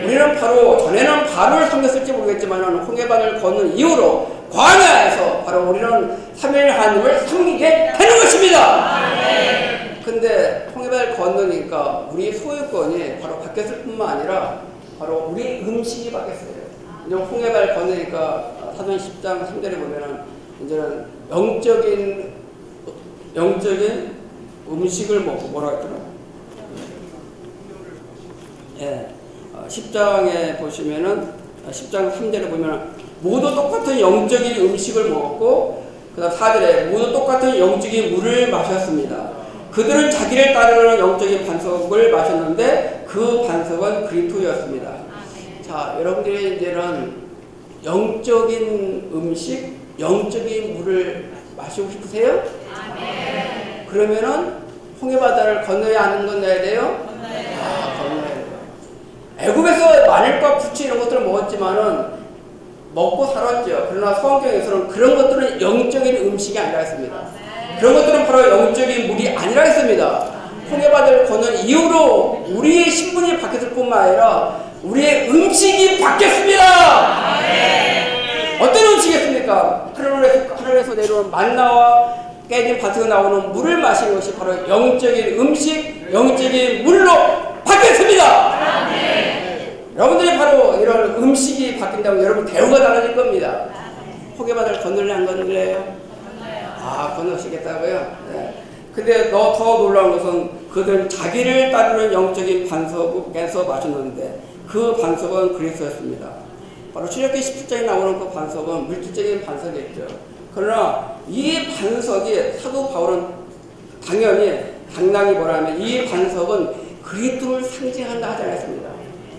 C: 우리는 바로 전에는 바로를 섬겼을지 모르겠지만 홍해바다를 건넌 이후로 광야에서 바로 우리는 삼위일 하나님을 섬기게 되는 것입니다. 근데 홍해바다를 건너니까 우리 소유권이 바로 바뀌었을 뿐만 아니라 바로 우리 음식이 바뀌었어요. 이제 홍해바다를 건너니까 사도행 10장 3절에 보면은 이제는 영적인 음식을 먹고 뭐라 했더라? 예. 10장에 보시면은 10장 3절에 보면은 모두 똑같은 영적인 음식을 먹었고 그다음 4절에 모두 똑같은 영적인 물을 마셨습니다. 그들은 자기를 따르는 영적인 반석을 마셨는데 그 반석은 그리스도였습니다. 자, 여러분들이 이제는 영적인 음식, 영적인 물을 마시고 싶으세요? 그러면은 홍해바다를 건너야 하는 건너야 돼요? 건너야 돼요. 애굽에서 마늘과 부추 이런 것들을 먹었지만은 먹고 살았죠. 그러나 성경에서는 그런 것들은 영적인 음식이 아니라 했습니다. 그런 것들은 바로 영적인 물이 아니라 했습니다. 홍해바다를 건넌 이후로 우리의 신분이 바뀌었을 뿐만 아니라 우리의 음식이 바뀌었습니다. 어떤 음식이었습니까? 하늘에서 내려온 만나와 깨진 밭에서 나오는 물을 마신 것이 바로 영적인 음식, 영적인 물로 바뀌었습니다. 여러분들이 바로 이런 음식이 바뀐다면 여러분 대우가 달라질 겁니다. 홍해바다를 건널래 안 건널래요? 건너시겠다고요? 네. 근데 더 놀라운 것은 그들은 자기를 따르는 영적인 반석에서 마셨는데 그 반석은 그리스도였습니다. 바로 출애굽기 17장에 나오는 그 반석은 물질적인 반석이었죠. 그러나 이 반석이 사도 바울은 당연히 뭐라면 이 반석은 그리스도를 상징한다 하지 않았습니다.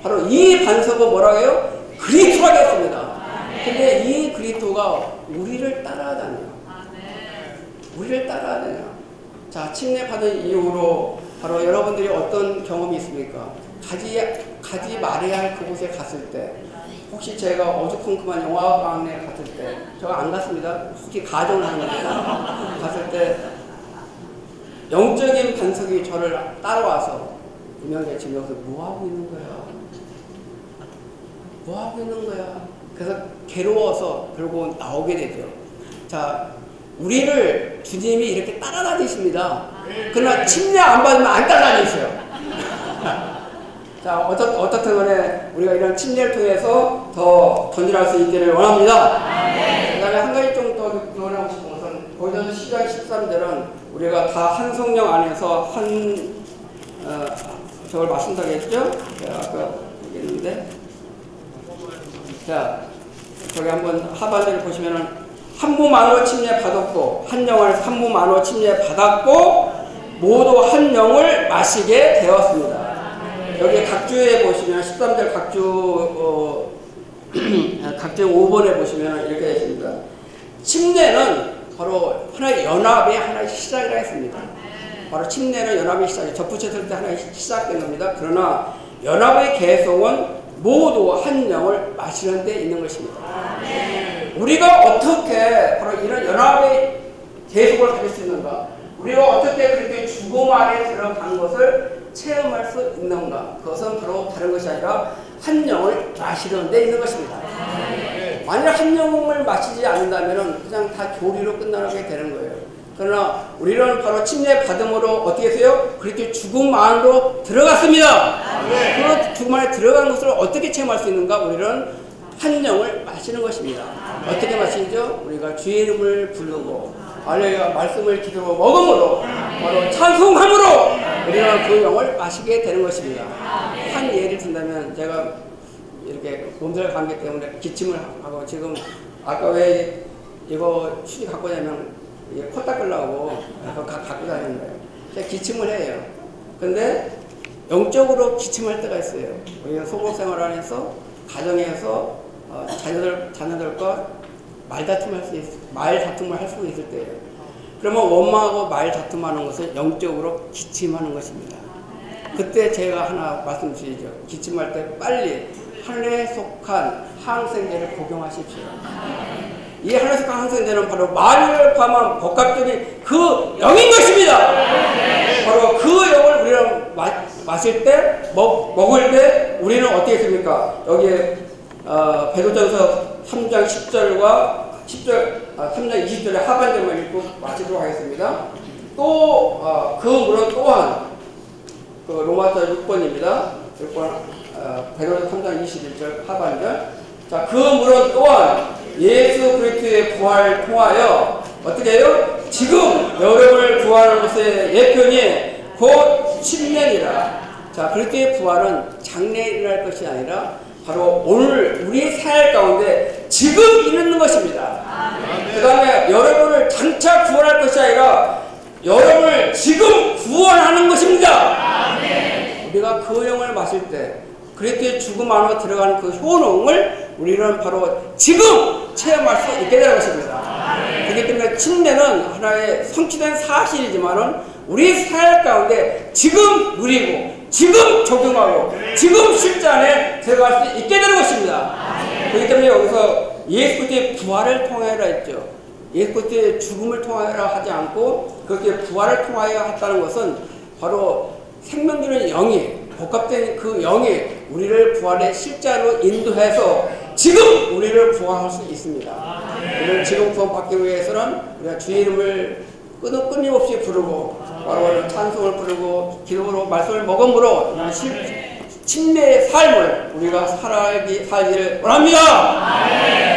C: 바로 이 반석은 뭐라고 해요? 그리스도라고 했습니다. 근데 이 그리스도가 우리를 따라다녀요. 우리를 따라다녀요. 자, 침례 받은 이후로 바로 여러분들이 어떤 경험이 있습니까? 가지 말아야 할 그곳에 갔을 때, 혹시 제가 어두컴컴한 영화관에 갔을 때, 제가 안 갔습니다. 혹시 가정을 하는 겁니다. 갔을 때 영적인 반석이 저를 따라와서 분명히 지금 여기서 뭐 하고 있는 거야? 뭐 하고 있는 거야? 그래서 괴로워서 결국 나오게 되죠. 자, 우리를 주님이 이렇게 따라다니십니다. 그러나 침례 안 받으면 안 따라다니세요. 자, 어떻든 간에 우리가 이런 침례를 통해서 더 전진할 수 있기를 원합니다. 그 다음에 한 가지 좀 더 교훈하고 싶은 것은 고린도서 10장 13절은 우리가 다 한 성령 안에서 저걸 말씀드리게 했죠? 아까 얘기했는데. 자, 저기 한번 하반절을 보시면은 한 몸 안으로 침례 받았고 한 영 안에서 한 몸 안으로 침례 받았고 모두 한 영을 마시게 되었습니다. 여기 각주에 보시면 13절 각주 5번에 보시면 이렇게 되어 있습니다. 침례는 바로 하나의 연합의 하나의 시작이라 했습니다. 바로 침례는 연합의 시작이에요. 접붙였을 때 하나의 시작된 겁니다. 그러나 연합의 계속은 모두 한 영을 마시는 데 있는 것입니다. 우리가 어떻게 바로 이런 연합의 계속을 가질 수 있는가? 우리가 어떻게 그렇게 죽음 안에 들어간 것을 체험할 수 있는가? 그것은 바로 다른 것이 아니라 한 영을 마시는 데 있는 것입니다. 만약 한 영을 마시지 않는다면 그냥 다 교리로 끝나게 되는 거예요. 그러나 우리는 바로 침례 받음으로 어떻게 해서요? 그렇게 죽음 안으로 들어갔습니다. 그 죽음 안에 들어간 것을 어떻게 체험할 수 있는가? 우리는 한 영을 마시는 것입니다. 어떻게 마시죠? 우리가 주의 이름을 부르고 알레루야 말씀을 기도로 먹음으로 바로 찬송함으로 우리는 그 영을 마시게 되는 것입니다. 한 예를 든다면 제가 이렇게 몸살 감기 때문에 기침을 하고 지금 아까 왜 이거 휴지 갖고 다니면 코 닦으려고 갖고 다니는 거예요. 제가 기침을 해요. 근데 영적으로 기침할 때가 있어요. 우리가 소속 생활 안에서 가정에서 자녀들과 말다툼을 할 수 있을 때예요. 그러면 원망하고 말다툼하는 것은 영적으로 기침하는 것입니다. 그때 제가 하나 말씀드리죠. 기침할 때 빨리 하늘에 속한 항생제를 복용하십시오. 이 하늘에 속한 항생제는 바로 말을 포함한 복합적인 그 영인 것입니다. 바로 그 영을 우리는 마실 때, 먹을 때 우리는 어떻게 했습니까? 여기에 베드로전서 3장 10절과 3장 20절의 하반절만 읽고 마치도록 하겠습니다. 또 그 물은 또한 그 로마서 6번입니다. 6번 베드로전서 3장 21절 하반절. 자, 그 물은 또한 예수 그리스도의 부활을 통하여 어떻게 해요? 지금 여러분을 구하는 것의 예편이 곧 침례니라. 자, 그리스도의 부활은 장래에 일어날 것이 아니라 바로 오늘 우리의 삶 가운데 지금 이루는 것입니다. 그 다음에 여러분을 장차 구원할 것이 아니라 여러분을 지금 구원하는 것입니다. 우리가 그 영을 마실 때 그리스도의 죽음 안으로 들어가는 그 효능을 우리는 바로 지금 체험할 수 있게 되는 것입니다. 그렇기 때문에 침례는 하나의 성취된 사실이지만은 우리 삶 가운데 지금 누리고 지금 적용하고 지금 실전에 들어갈 수 있게 되는 것입니다. 그렇기 때문에 여기서 예수 그리스도의 부활을 통하여라 했죠. 예수 그리스도의 죽음을 통하여라 하지 않고 그렇게 부활을 통하여 했다는 것은 바로 생명 주는 영이 복합된 그 영이 우리를 부활의 실자로 인도해서 지금 우리를 구원할 수 있습니다. 우리를 지금 구원받기 위해서는 우리가 주의 이름을 끊임없이 부르고 바로 찬송을 부르고 기도로 말씀을 먹음으로 침례의 삶을 우리가 살기를 원합니다.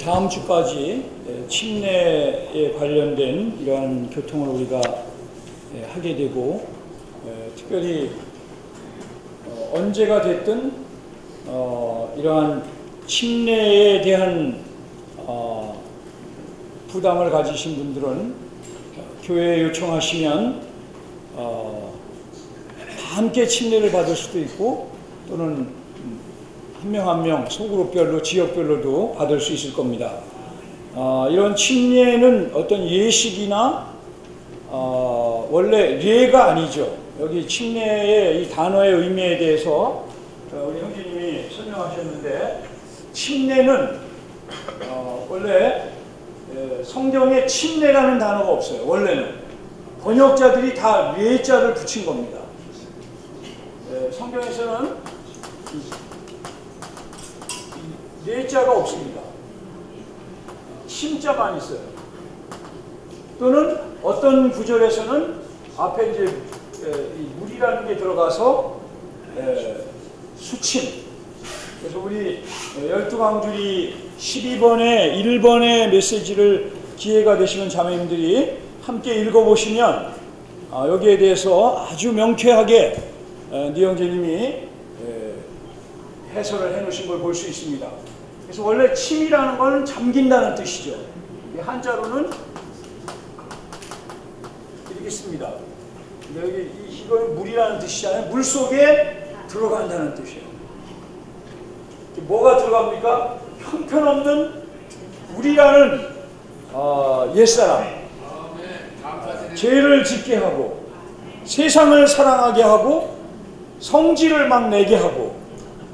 D: 다음 주까지 침례에 관련된 이러한 교통을 우리가 하게 되고 특별히 언제가 됐든 이러한 침례에 대한 부담을 가지신 분들은 교회에 요청하시면 다 함께 침례를 받을 수도 있고 또는 한 명 한 명 소그룹별로 지역별로도 받을 수 있을 겁니다. 이런 침례는 어떤 예식이나 원래 예가 아니죠. 여기 침례의 이 단어의 의미에 대해서 우리 형제님이 설명하셨는데 침례는 원래 성경에 침례라는 단어가 없어요. 원래는 번역자들이 다 예자를 붙인 겁니다. 성경에서는 예자가 없습니다. 침자만 있어요. 또는 어떤 구절에서는 앞에 이제 물이라는 게 들어가서 수침. 그래서 우리 12강주리 12번에 1번의 메시지를 기회가 되시면 자매님들이 함께 읽어보시면 여기에 대해서 아주 명쾌하게 니 형제님이 해설을 해놓으신 걸 볼 수 있습니다. 그래서 원래 침이라는 건 잠긴다는 뜻이죠. 한자로는 이렇게 씁니다. 여기 이거는 물이라는 뜻이잖아요. 물 속에 들어간다는 뜻이에요. 뭐가 들어갑니까? 형편없는 우리라는 옛사람, 죄를 짓게 하고 세상을 사랑하게 하고 성질을 막 내게 하고,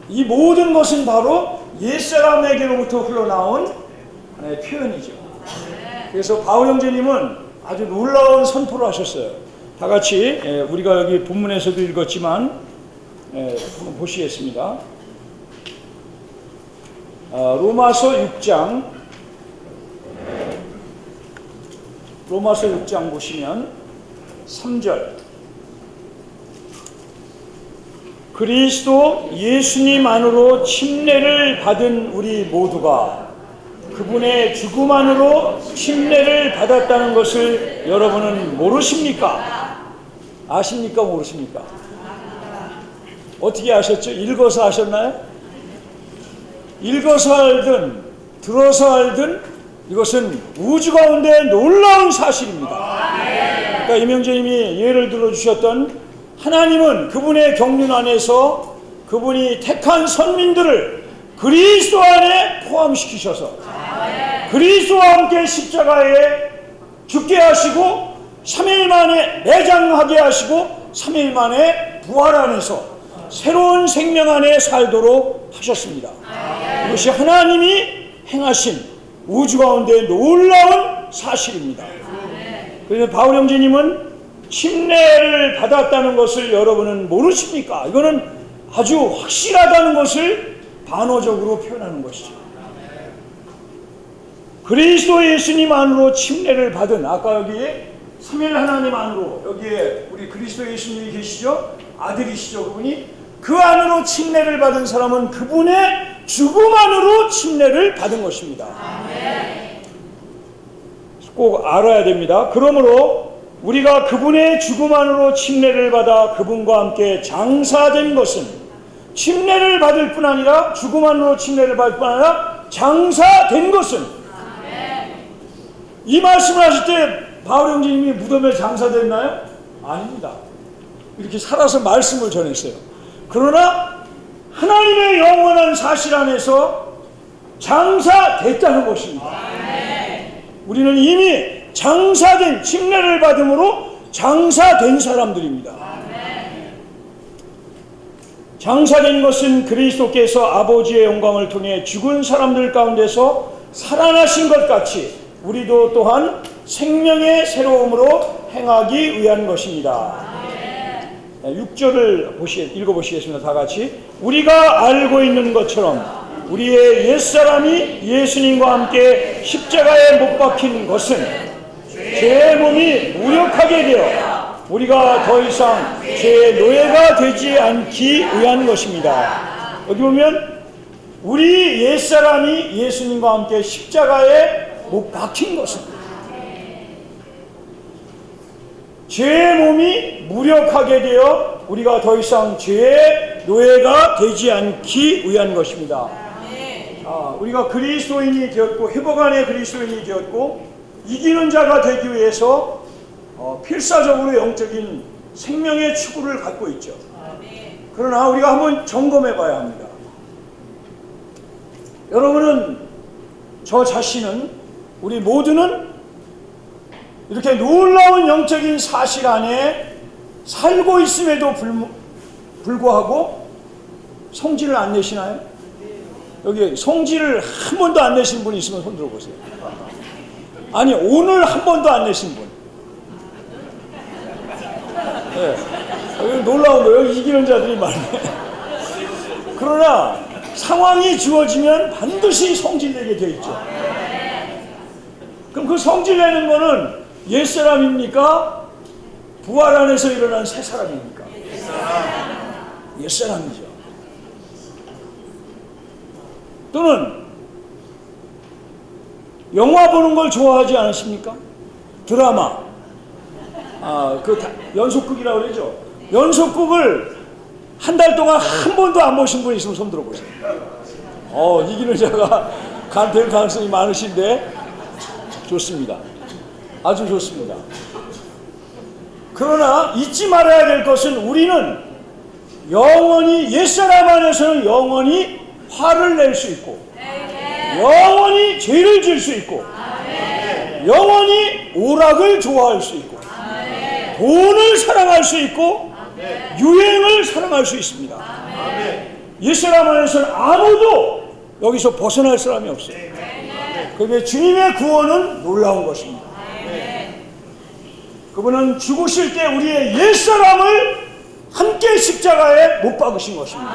D: 이 모든 것은 바로 옛사람에게로부터 흘러나온 하나의 표현이죠. 그래서 바울 형제님은 아주 놀라운 선포를 하셨어요. 다 같이 우리가 여기 본문에서도 읽었지만 한번 보시겠습니다. 로마서 6장 보시면 3절, 그리스도 예수님 안으로 침례를 받은 우리 모두가 그분의 죽음 안으로 침례를 받았다는 것을 여러분은 모르십니까? 아십니까? 모르십니까? 어떻게 아셨죠? 읽어서 아셨나요? 읽어서 알든 들어서 알든 이것은 우주 가운데 놀라운 사실입니다. 그러니까 이명재님이 예를 들어주셨던, 하나님은 그분의 경륜 안에서 그분이 택한 선민들을 그리스도 안에 포함시키셔서 그리스도와 함께 십자가에 죽게 하시고 3일 만에 매장하게 하시고 3일 만에 부활 안에서 새로운 생명 안에 살도록 하셨습니다. 이것이 하나님이 행하신 우주 가운데 놀라운 사실입니다. 그래서 바울 형제님은 침례를 받았다는 것을 여러분은 모르십니까? 이거는 아주 확실하다는 것을 반어적으로 표현하는 것이죠. 그리스도 예수님 안으로 침례를 받은, 아까 여기에 삼위일 하나님 안으로, 여기에 우리 그리스도 예수님이 계시죠? 아들이시죠, 그분이. 그 안으로 침례를 받은 사람은 그분의 죽음 안으로 침례를 받은 것입니다. 꼭 알아야 됩니다. 그러므로 우리가 그분의 죽음 안으로 침례를 받아 그분과 함께 장사된 것은, 침례를 받을 뿐 아니라 죽음 안으로 침례를 받을 뿐 아니라 장사된 것은, 이 말씀을 하실 때 바울 형제님이 무덤에 장사됐나요? 아닙니다. 이렇게 살아서 말씀을 전했어요. 그러나 하나님의 영원한 사실 안에서 장사됐다는 것입니다. 우리는 이미 장사된, 침례를 받음으로 장사된 사람들입니다. 장사된 것은 그리스도께서 아버지의 영광을 통해 죽은 사람들 가운데서 살아나신 것 같이 우리도 또한 생명의 새로움으로 행하기 위한 것입니다. 6절을 읽어보시겠습니다. 다 같이. 우리가 알고 있는 것처럼 우리의 옛사람이 예수님과 함께 십자가에 못 박힌 것은 죄의 몸이 무력하게 되어 우리가 더 이상 죄의 노예가 되지 않기 위한 것입니다. 여기 보면 우리 옛사람이 예수님과 함께 십자가에 못 박힌 것은 죄의 몸이 무력하게 되어 우리가 더 이상 죄의 노예가 되지 않기 위한 것입니다. 우리가 그리스도인이 되었고 회복 안에 그리스도인이 되었고 이기는 자가 되기 위해서 필사적으로 영적인 생명의 추구를 갖고 있죠. 그러나 우리가 한번 점검해 봐야 합니다. 여러분은, 저 자신은, 우리 모두는 이렇게 놀라운 영적인 사실 안에 살고 있음에도 불구하고 성질을 안 내시나요? 여기 성질을 한 번도 안 내신 분 있으면 손 들어보세요. 아니, 오늘 한 번도 안 내신 분. 네. 여기 놀라운 거예요. 이기는 자들이 많네. 그러나 상황이 주어지면 반드시 성질내게 돼 있죠. 그럼 그 성질내는 거는 옛사람입니까? 부활 안에서 일어난 새 사람입니까? 옛사람이죠. 또는 영화 보는 걸 좋아하지 않으십니까? 드라마. 연속극이라고 그러죠. 연속극을 한 달 동안 한 번도 안 모신 분 있으면 손 들어보세요. 이기는 자가 될 가능성이 많으신데 좋습니다. 아주 좋습니다. 그러나 잊지 말아야 될 것은 우리는 영원히 옛사람 안에서는 영원히 화를 낼 수 있고 영원히 죄를 질 수 있고 영원히 오락을 좋아할 수 있고 돈을 사랑할 수 있고 유행을 사랑할 수 있습니다. 옛사람 안에서는 아무도 여기서 벗어날 사람이 없어요. 그런데 주님의 구원은 놀라운 것입니다. 그분은 죽으실 때 우리의 옛사람을 함께 십자가에 못 박으신 것입니다.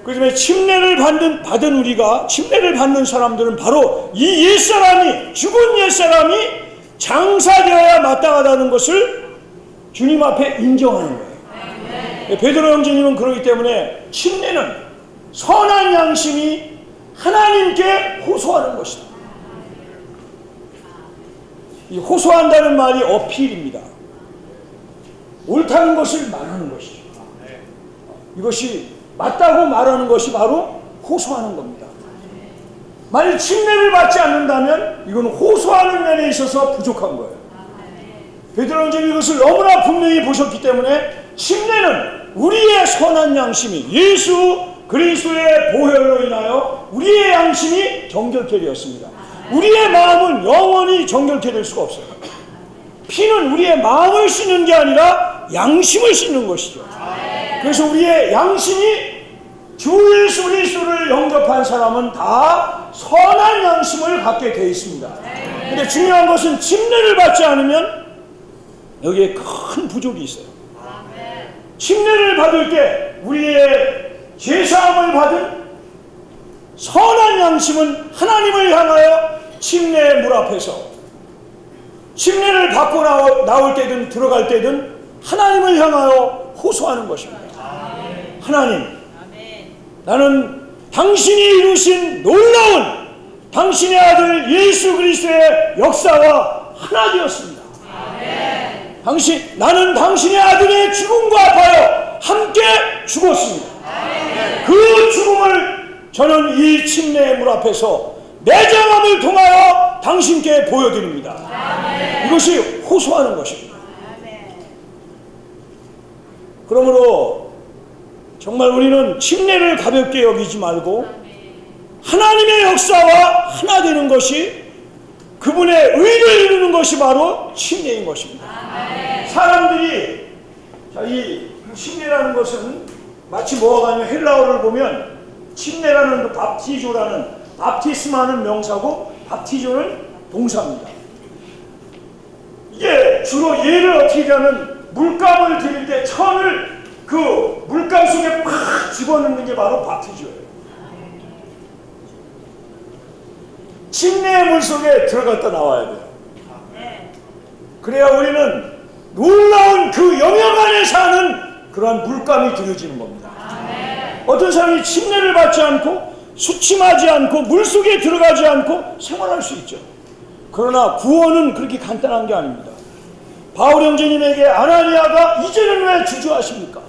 D: 그렇기 침례를 받은 우리가, 침례를 받는 사람들은 바로 이 옛사람이, 죽은 옛사람이 장사되어야 마땅하다는 것을 주님 앞에 인정하는 거예요. 베드로 형제님은 그렇기 때문에 침례는 선한 양심이 하나님께 호소하는 것이다. 이 호소한다는 말이 어필입니다. 옳다는 것을 말하는 것이죠. 이것이 맞다고 말하는 것이 바로 호소하는 겁니다. 만일 침례를 받지 않는다면 이건 호소하는 면에 있어서 부족한 거예요. 베드로 형제는 이것을 너무나 분명히 보셨기 때문에 침례는 우리의 선한 양심이 예수 그리스도의 보혈로 인하여 우리의 양심이 정결케 되었습니다. 우리의 마음은 영원히 정결케 될 수가 없어요. 피는 우리의 마음을 씻는 게 아니라 양심을 씻는 것이죠. 그래서 우리의 양심이 주 예수 그리스도를 영접한 사람은 다 선한 양심을 갖게 되어 있습니다. 그런데 중요한 것은 침례를 받지 않으면 여기에 큰 부족이 있어요. 침례를 받을 때 우리의 죄사함을 받은 선한 양심은 하나님을 향하여 침례의 물 앞에서 침례를 받고 나올 때든 들어갈 때든 하나님을 향하여 호소하는 것입니다. 하나님, 나는 당신이 이루신 놀라운 당신의 아들 예수 그리스도의 역사와 하나 되었습니다. 나는 당신의 아들의 죽음과 아파요 함께 죽었습니다. 그 죽음을 저는 이 침례의 물 앞에서 내장함을 통하여 당신께 보여드립니다. 이것이 호소하는 것입니다. 그러므로 정말 우리는 침례를 가볍게 여기지 말고 하나님의 역사와 하나 되는 것이 그분의 의를 이루는 것이 바로 침례인 것입니다. 사람들이 이 침례라는 것은 마치 뭐가 아니면 헬라어를 보면 침례라는 그 밥티조라는 밥티스마는 명사고 밥티조는 동사입니다. 이게 주로 예를 어떻게 하면 물감을 드릴 때 천을 그 물감 속에 팍 집어넣는 게 바로 밥티조예요. 침례의 물 속에 들어갔다 나와야 돼요. 그래야 우리는 놀라운 그 영역 안에 사는 그러한 물감이 들여지는 겁니다. 어떤 사람이 침례를 받지 않고 수침하지 않고 물속에 들어가지 않고 생활할 수 있죠. 그러나 구원은 그렇게 간단한 게 아닙니다. 바울 형제님에게 아나니아가 이제는 왜 주저하십니까?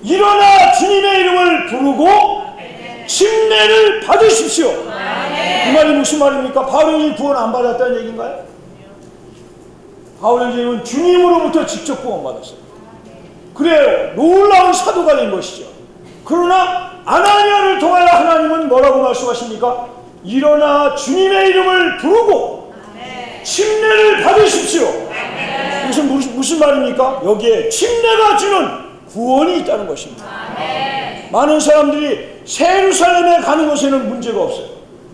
D: 일어나 주님의 이름을 부르고 침례를 받으십시오. 이 말이 무슨 말입니까? 바울 형제님 구원 안 받았다는 얘기인가요? 바울 형제님은 주님으로부터 직접 구원받았어요. 그래요. 놀라운 사도가 된 것이죠. 그러나 아나니아를 통하여 하나님은 뭐라고 말씀하십니까? 일어나 주님의 이름을 부르고 침례를 받으십시오. 이것은 무슨 말입니까? 여기에 침례가 주는 구원이 있다는 것입니다. 많은 사람들이 새 예루살렘에 가는 것에는 문제가 없어요.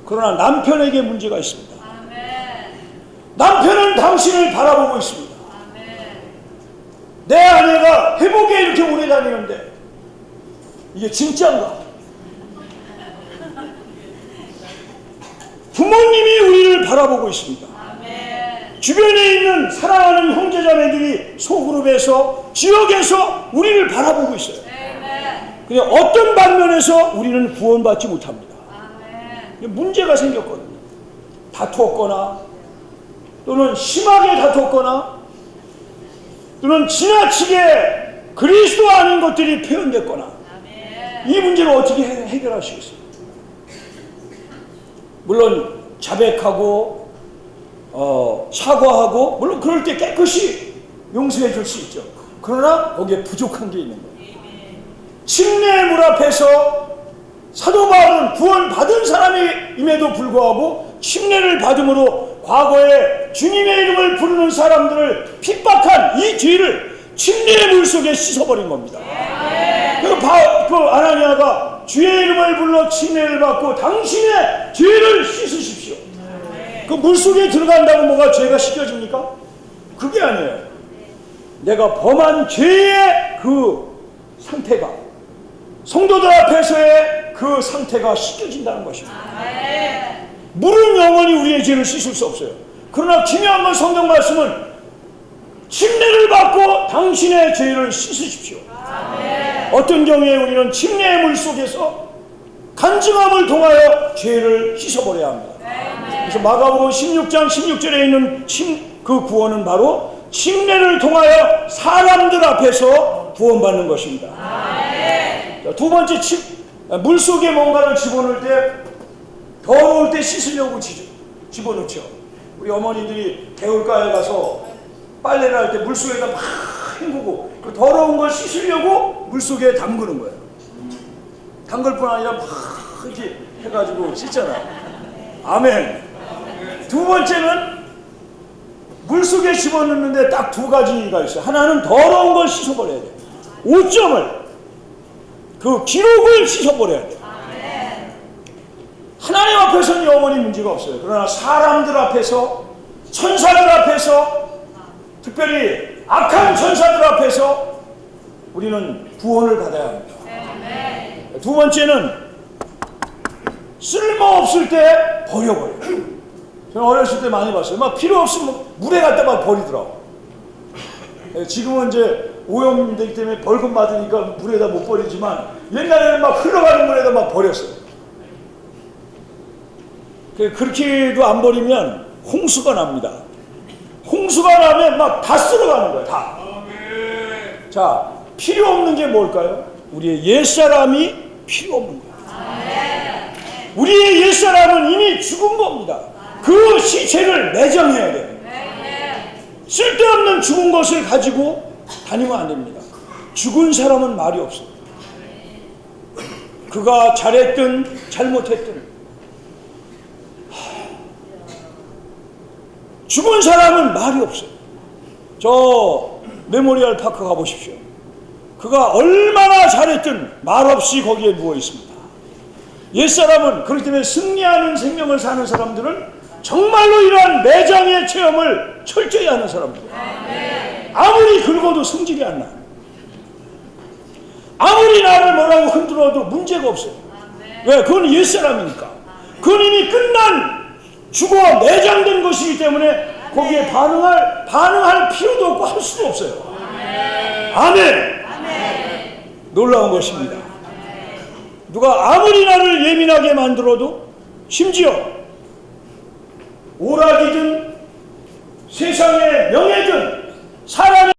D: 그러나 남편에게 문제가 있습니다. 남편은 당신을 바라보고 있습니다. 내 아내가 회복에 이렇게 오래 다니는데 이게 진짜인가? 부모님이 우리를 바라보고 있습니다. 주변에 있는 사랑하는 형제자매들이 소그룹에서 지역에서 우리를 바라보고 있어요. 근데 어떤 방면에서 우리는 구원받지 못합니다. 문제가 생겼거든요. 다투었거나 또는 심하게 다투었거나 또는 지나치게 그리스도 아닌 것들이 표현됐거나 이 문제를 어떻게 해결하시겠어요? 물론 자백하고 사과하고 물론 그럴 때 깨끗이 용서해 줄 수 있죠. 그러나 거기에 부족한 게 있는 거예요. 침례의 물 앞에서 사도 바울은 구원받은 사람임에도 불구하고 침례를 받음으로 과거에 주님의 이름을 부르는 사람들을 핍박한 이 죄를 침례의 물 속에 씻어버린 겁니다. 그 아나니아가 주의 이름을 불러 침례를 받고 당신의 죄를 씻으십시오. 그 물 속에 들어간다고 뭐가 죄가 씻겨집니까? 그게 아니에요. 내가 범한 죄의 그 상태가 성도들 앞에서의 그 상태가 씻겨진다는 것입니다. 물은 영원히 우리의 죄를 씻을 수 없어요. 그러나 중요한 건 성경 말씀은 침례를 받고 당신의 죄를 씻으십시오. 어떤 경우에 우리는 침례의 물 속에서 간증함을 통하여 죄를 씻어버려야 합니다. 그래서 마가복음 16장 16절에 있는 그 구원은 바로 침례를 통하여 사람들 앞에서 구원받는 것입니다. 두 번째, 물 속에 뭔가를 집어넣을 때 더러울 때 씻으려고 집어넣죠. 우리 어머니들이 개울가에 가서 빨래를 할 때 물 속에다 막 헹구고 그 더러운 걸 씻으려고 물 속에 담그는 거예요. 담글 뿐 아니라 막 이렇게 해가지고 씻잖아요. 아멘. 두 번째는 물 속에 집어넣는데 딱 두 가지가 있어요. 하나는 더러운 걸 씻어버려야 돼요. 오점을 그 기록을 씻어버려야 돼요. 하나님 앞에서는 영원히 문제가 없어요. 그러나 사람들 앞에서, 천사들 앞에서, 특별히 악한 천사들 앞에서 우리는 구원을 받아야 합니다. 두 번째는 쓸모없을 때 버려버려요. 저는 어렸을 때 많이 봤어요. 막 필요 없으면 물에 갖다 막 버리더라고. 지금은 이제 오염되기 때문에 벌금 받으니까 물에다 못 버리지만 옛날에는 막 흘러가는 물에다 막 버렸어요. 그렇게도 안 버리면 홍수가 납니다. 홍수가 나면 막 다 쓸어가는 거예요. 다. 자, 필요 없는 게 뭘까요? 우리의 옛사람이 필요 없는 거예요. 우리의 옛사람은 이미 죽은 겁니다. 그 시체를 매장해야 돼요. 쓸데없는 죽은 것을 가지고 다니면 안 됩니다. 죽은 사람은 말이 없어요. 그가 잘했든 잘못했든 죽은 사람은 말이 없어요. 저 메모리얼 파크 가보십시오. 그가 얼마나 잘했든 말없이 거기에 누워 있습니다. 옛사람은 그렇기 때문에 승리하는 생명을 사는 사람들은 정말로 이러한 매장의 체험을 철저히 하는 사람들이에요. 아무리 긁어도 성질이 안 나요. 아무리 나를 뭐라고 흔들어도 문제가 없어요. 왜? 그건 옛사람이니까. 그건 이미 끝난 죽어 매장된 것이기 때문에 거기에 반응할 필요도 없고 할 수도 없어요. 아멘. 놀라운 것입니다. 누가 아무리 나를 예민하게 만들어도 심지어 오락이든 세상의 명예든 사람의